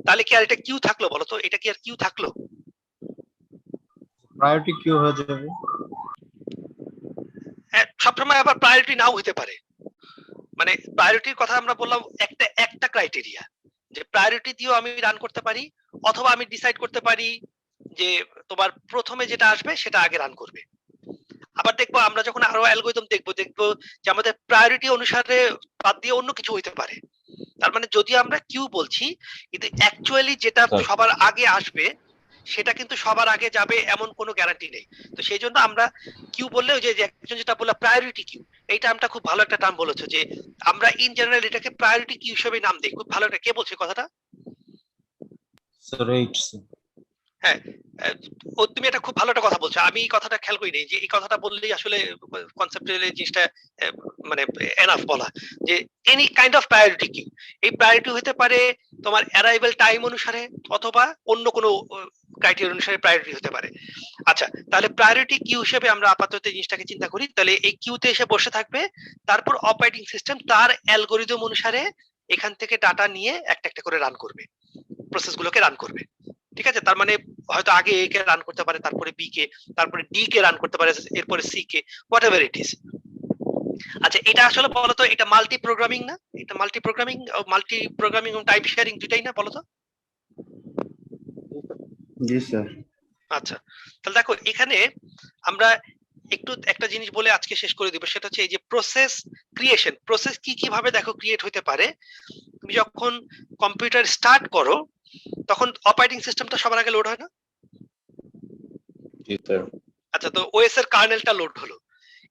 তাহলে কি আর এটা কিউ থাকলো বলো তো? এটা কি আর কিউ থাকলো? প্রায়োরিটি কিউ হয়ে যাবে। হ্যাঁ, সবসময় আবার প্রায়োরিটি নাও হতে পারে। মানে প্রায়োরিটির কথা আমরা বললাম একটা ক্রাইটেরিয়া, যে প্রায়োরিটি দিয়েও আমি রান করতে পারি, অথবা আমি ডিসাইড করতে পারি যে তোমার প্রথমে যেটা আসবে সেটা আগে রান করবে। আবার দেখবো আমরা যখন আরো অ্যালগরিদম দেখবো যে আমাদের প্রায়োরিটি অনুসারে বাদ দিয়ে অন্য কিছু হইতে পারে। তার মানে যদি আমরা কিউ বলছি, কিন্তু অ্যাকচুয়ালি যেটা সবার আগে আসবে সেটা কিন্তু সবার আগে যাবে এমন কোনো গ্যারান্টি নেই। তো সেই জন্য আমরা কিউ বললে, ওই যে একজন যেটা বললো প্রায়োরিটি কিউ, এই টার্মটা খুব ভালো একটা টার্ম বলেছো, যে আমরা ইন জেনারেল এটাকে প্রায়োরিটি কিউ হিসেবে নাম দিই। খুব ভালো একটা, কে বলছে কথাটা? Sir eight. হ্যাঁ, ও তুমি এটা খুব ভালো একটা কথা বলছো, আমি এই কথাটা খেয়াল করিনি, যে এই কথাটা বললেই আসলে কনসেপ্টুয়ালি জিনিসটা মানে এনাফ বলা, যে any kind of priority queue. এই প্রায়োরিটি হতে পারে তোমার অ্যারাইভাল টাইম অনুসারে, অথবা অন্য কোনো ক্রাইটেরিয়া অনুসারে প্রায়োরিটি হতে পারে। আচ্ছা, তাহলে প্রায়োরিটি কিউ হিসেবে আমরা আপাতত জিনিসটাকে চিন্তা করি। তাহলে এই কিউতে এসে বসে থাকবে, তারপর অপারেটিং সিস্টেম তার অ্যালগরিদম অনুসারে এখান থেকে ডাটা নিয়ে একটা একটা করে রান করবে, প্রসেস গুলোকে রান করবে। ঠিক আছে, তার মানে হয়তো আগে এ কে রান করতে পারে, তারপরে বি কে, তারপরে ডি কে রান করতে পারে, এরপরে C K, whatever it is. আচ্ছা, এটা আসলে বলতো, এটা মাল্টি প্রোগ্রামিং না? এটা মাল্টি প্রোগ্রামিং এবং টাইপ শেয়ারিং দুটাই না বলতো? জি স্যার। আচ্ছা, তাহলে দেখো এখানে আমরা একটু একটা জিনিস বলে আজকে শেষ করে দিব, সেটা হচ্ছে এই যে প্রসেস ক্রিয়েশন। প্রসেস কিভাবে দেখো ক্রিয়েট হতে পারে। তুমি যখন কম্পিউটার স্টার্ট করো, তখন অপারেটিং সিস্টেমটা সবার আগে লোড হয় না? জি স্যার। আচ্ছা, তো ওএস এর কার্নেলটা লোড হলো,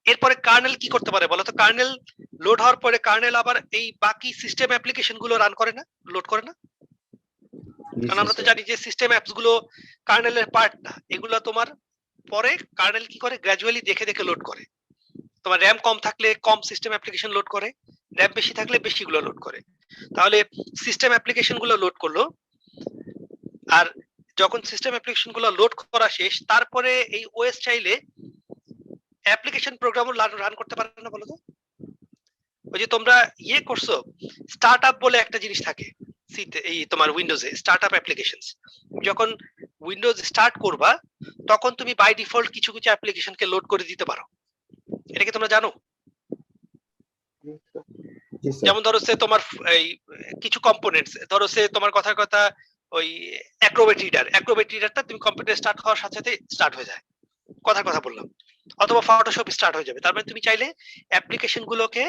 এরপরে কার্নেল কি করতে পারে বলো তো? কার্নেল লোড হওয়ার পরে কার্নেল আবার এই বাকি সিস্টেম অ্যাপ্লিকেশন গুলো রান করে না, লোড করে না? জি কারণ স্যার আমরা তো জানি যে সিস্টেম অ্যাপস গুলো কার্নেলের পার্ট না, এগুলো তোমার পরে কার্নেল কি করে গ্র্যাজুয়ালি দেখে দেখে লোড করে। তোমার র্যাম কম থাকলে কম সিস্টেম অ্যাপ্লিকেশন লোড করে, র্যাম বেশি থাকলে বেশিগুলো লোড করে। তাহলে সিস্টেম অ্যাপ্লিকেশন গুলো লোড করলো, আর যখন সিস্টেম অ্যাপ্লিকেশন গুলো লোড করা শেষ তারপরে এই ওএস চাইলে অ্যাপ্লিকেশন প্রোগ্রামও রান করতে পারে না বলো তো? ওই যে তোমরা ইয়ে করছো স্টার্টআপ বলে একটা জিনিস থাকে সিতে, এই তোমার উইন্ডোজে স্টার্টআপ অ্যাপ্লিকেশনস, যখন উইন্ডোজ স্টার্ট করবা তখন তুমি বাই ডিফল্ট কিছু কিছু অ্যাপ্লিকেশনকে লোড করে দিতে পারো। এটা কি তোমরা জানো? জি স্যার যেমন ধরো সে তোমার এই কিছু কম্পোনেন্টস, ধরো সে তোমার কথার কথা ওই অ্যাক্রোবেট রিডারটা তুমি কম্পিউটার স্টার্ট হওয়ার সাথে সাথে স্টার্ট হয়ে যায়, কথার কথা বললাম, অথবা ফটোশপ স্টার্ট হয়ে যাবে। তার মানে তুমি চাইলে অ্যাপ্লিকেশন গুলোকে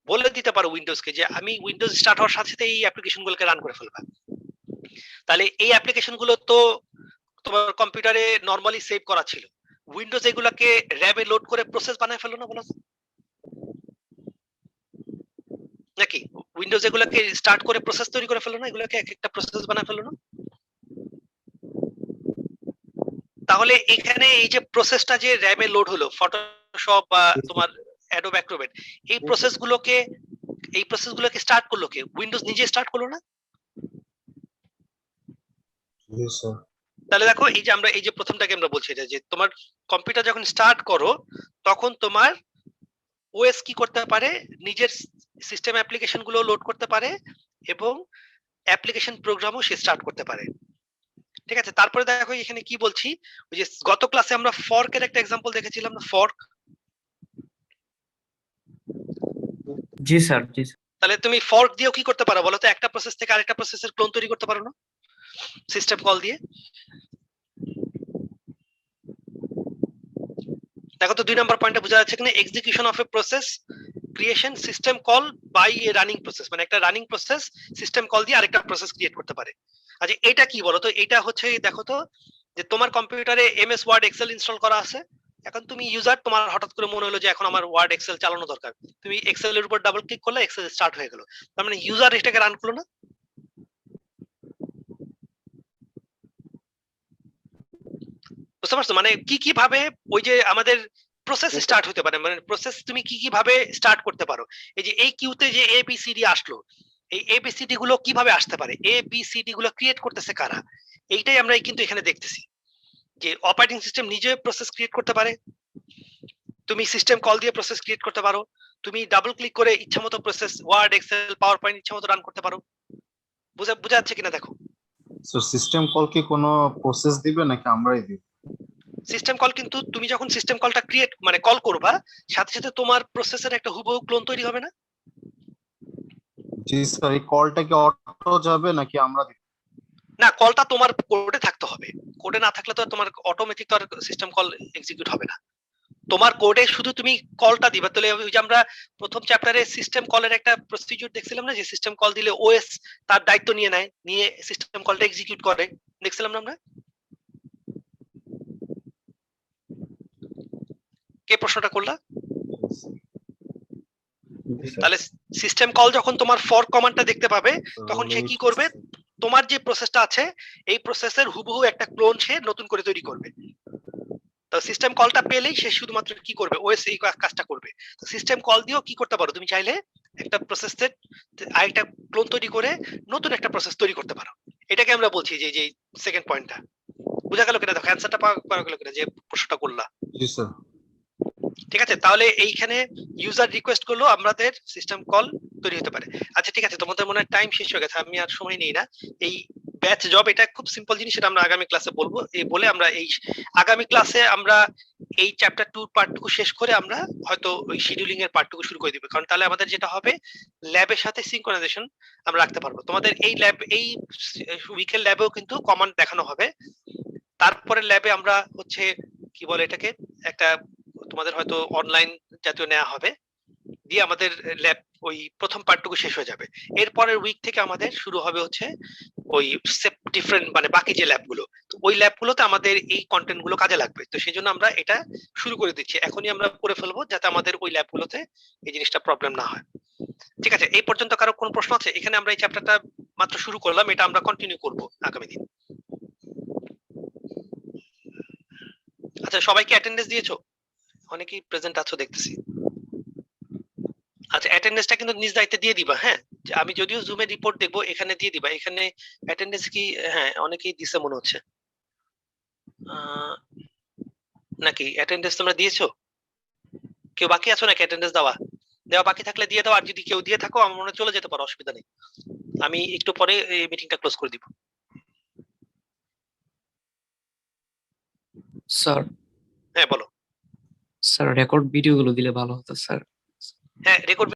বলে দিতে পারো উইন্ডোজকে যে আমি উইন্ডোজ স্টার্ট হওয়ার সাথে সাথে এই অ্যাপ্লিকেশন গুলোকে রান করে ফেলবা। তাহলে এই অ্যাপ্লিকেশন গুলো তো তোমার কম্পিউটারে নরমালি সেভ করা ছিল, উইন্ডোজ এগুলাকে র্যামে লোড করে প্রসেস বানায় ফেলো না বলো তো? নাকি উইন্ডোজ এগুলাকে স্টার্ট করে প্রসেস তৈরি করে ফেলো না, এগুলাকে এক একটা প্রসেস বানায় ফেলো না? তাহলে এখানে এই যে প্রসেসটা যে র্যামে লোড হলো ফটোশপ বা তোমার অ্যাডোব অ্যাক্রোবেট, এই প্রসেসগুলোকে স্টার্ট করলো কে? উইন্ডোজ নিজে স্টার্ট করলো না? জি স্যার তাহলে দেখো এই যে আমরা এই যে প্রথমটাকে আমরা বলছি এটা যে তোমার কম্পিউটার যখন স্টার্ট করো তখন তোমার ওএস কি করতে পারে, নিজের সিস্টেম অ্যাপ্লিকেশন গুলো লোড করতে পারে এবং অ্যাপ্লিকেশন প্রোগ্রামও সে স্টার্ট করতে পারে। ঠিক আছে, তারপরে দেখো এখানে কি বলছি, ওই যে গত ক্লাসে আমরা ফর্কের একটা এক্সাম্পল দেখেছিলাম না, ফর্ক। জি স্যার জি তাহলে তুমি ফর্ক দিয়েও কি করতে পারো বলো তো? একটা প্রসেস থেকে আরেকটা প্রসেসের ক্লোন তৈরি করতে পারো না সিস্টেম কল দিয়ে? দেখো তো 2 নম্বর পয়েন্টে বোঝা যাচ্ছে কিনা, execution of a process creation system call by a running process, মানে একটা রানিং প্রসেস সিস্টেম কল দিয়ে আরেকটা প্রসেস ক্রিয়েট করতে পারে। আচ্ছা এটা কি বলো তো? এটা হচ্ছে দেখো তো যে তোমার কম্পিউটারে এমএস ওয়ার্ড এক্সেল ইনস্টল করা আছে, এখন তুমি ইউজার, তোমার হঠাৎ করে মনে হলো যে এখন আমার ওয়ার্ড এক্সেল চালানো দরকার, তুমি এক্সেল এর উপর ডাবল ক্লিক করলে এক্সেল স্টার্ট হয়ে গেল, তার মানে ইউজার এটাকে রান করলো না? বুঝতে পারছো? মানে কি কি ভাবে ওই যে আমাদের প্রসেস স্টার্ট হতে পারে, মানে প্রসেস তুমি কি কি ভাবে স্টার্ট করতে পারো। এই যে এই কিউতে যে এ বি সি ডি আসলো, এই এ বি সি ডি গুলো কিভাবে আসতে পারে, এ বি সি ডি গুলো ক্রিয়েট করতেছে কারা, এইটাই আমরা কিন্তু এখানে দেখতেছি যে অপারেটিং সিস্টেম নিজে প্রসেস ক্রিয়েট করতে পারে, তুমি সিস্টেম কল দিয়ে প্রসেস ক্রিয়েট করতে পারো, তুমি ডাবল ক্লিক করে ইচ্ছামতো process Word Excel PowerPoint ইচ্ছামতো রান করতে পারো। বুঝা যাচ্ছে কিনা দেখো? স্যার সিস্টেম কল কি কোনো প্রসেস দিবে নাকি আমরাই দিব? সিস্টেম কল কিন্তু তুমি যখন সিস্টেম কলটা ক্রিয়েট মানে কল করবা সাথে সাথে তোমার প্রসেসের একটা হুবহু ক্লোন তৈরি হবে না? জি স্যার এই কলটা কি অটো যাবে নাকি আমরা দিব? না, কলটা তোমার কোডে থাকতে হবে, কোডে না থাকলে তো তোমার অটোমেটিক তো আর সিস্টেম কল এক্সিকিউট হবে না। তোমার কোডে শুধু তুমি কলটা দিবা। তাহলে ওই যে আমরা প্রথম চ্যাপ্টারে সিস্টেম কলের একটা প্রসিডিউর দেখছিলাম না, যে সিস্টেম কল দিলে ওএস তার দায়িত্ব নিয়ে সিস্টেম কলটা এক্সিকিউট করে, দেখছিলাম না আমরা? কে প্রশ্নটা করলা? তাহলে সিস্টেম কল যখন তোমার ফর কমান্ডটা দেখতে পাবে তখন সে কি করবে, তোমার যে প্রসেসটা আছে এই প্রসেসের হুবহু একটা ক্লোন সে নতুন করে তৈরি করবে। তো সিস্টেম কলটা পেলেই সে শুধুমাত্র কি করবে, ওএস এই কাজটা করবে। তো সিস্টেম কল দিয়েও কি করতে পারো, তুমি চাইলে একটা প্রসেসের আরেকটা ক্লোন তৈরি করে নতুন একটা প্রসেস তৈরি করতে পারো। এটাকে আমরা বলছি যে যে সেকেন্ড পয়েন্টটা বুঝা গেল কিনা? দেখো অ্যানসারটা পাওয়া গেল কিনা যে প্রশ্নটা করলা? জি স্যার ঠিক আছে, তাহলে এইখানে ইউজার রিকোয়েস্ট করলো আমাদের সিস্টেম কল তৈরি হতে পারে। আচ্ছা ঠিক আছে, তোমাদের মনে হয় টাইম শেষ হয়ে গেছে, আমি আর সময় নেই না। এই ব্যাচ জব এটা খুব সিম্পল জিনিস, সেটা আমরা আগামী ক্লাসে বলবো। এই বলে আমরা এই আগামী ক্লাসে আমরা এই চ্যাপ্টার 2 পার্টটুকু শেষ করে আমরা হয়তো ওই শিডিউলিং এর পার্টটুকু শুরু করে দিব, কারণ তাহলে আমাদের যেটা হবে ল্যাবের সাথে সিনক্রোনাইজেশন আমরা রাখতে পারবো। তোমাদের এই ল্যাব এই উইকের ল্যাবেও কিন্তু কমান্ড দেখানো হবে। তারপরে ল্যাবে আমরা হচ্ছে কি বলে এটাকে, একটা তোমাদের হয়তো অনলাইন জাতীয় নেওয়া হবে, দিয়ে আমাদের ল্যাব ওই প্রথম পার্টটুকু শেষ হয়ে যাবে। এরপরের উইক থেকে আমাদের শুরু হবে হচ্ছে ওই ডিফারেন্ট মানে বাকি যে ল্যাবগুলো। তো ওই ল্যাবগুলোতে আমাদের এই কন্টেন্ট গুলো কাজে লাগবে। তো সেই জন্য আমরা এটা শুরু করে দিচ্ছি, এখনই আমরা করে ফেলবো যাতে আমাদের ওই ল্যাবগুলোতে এই জিনিসটা প্রবলেম না হয়। ঠিক আছে, এই পর্যন্ত কারো কোনো প্রশ্ন আছে? এখানে আমরা এই চ্যাপ্টারটা মাত্র শুরু করলাম, এটা আমরা কন্টিনিউ করব আগামী দিন। আচ্ছা, সবাইকে অ্যাটেন্ডেন্স দিয়েছো? অনেকেই প্রেজেন্ট আছো দেখতেছি। আচ্ছা, অ্যাটেন্ডেন্সটা কিন্তু নিজ দায়িত্বে দিয়ে দিবা, হ্যাঁ? যে আমি যদিও জুমে রিপোর্ট দেখবো, এখানে দিয়ে দিবা। এখানে অ্যাটেন্ডেন্স কি? হ্যাঁ, অনেকেই দিছে মনে হচ্ছে। নাকি অ্যাটেন্ডেন্স তোমরা দিয়েছো? কেউ বাকি আছো নাকি অ্যাটেন্ডেন্স দেওয়া? দেওয়া বাকি থাকলে দিয়ে দাও, আর যদি কেউ দিয়ে থাকো আমার মনে হয় চলে যেতে পারো, অসুবিধা নেই। আমি একটু পরে এই মিটিংটা ক্লোজ করে দিব। স্যার হ্যাঁ বলো। স্যার রেকর্ড ভিডিওগুলো দিলে ভালো হতো স্যার। হ্যাঁ, রেকর্ড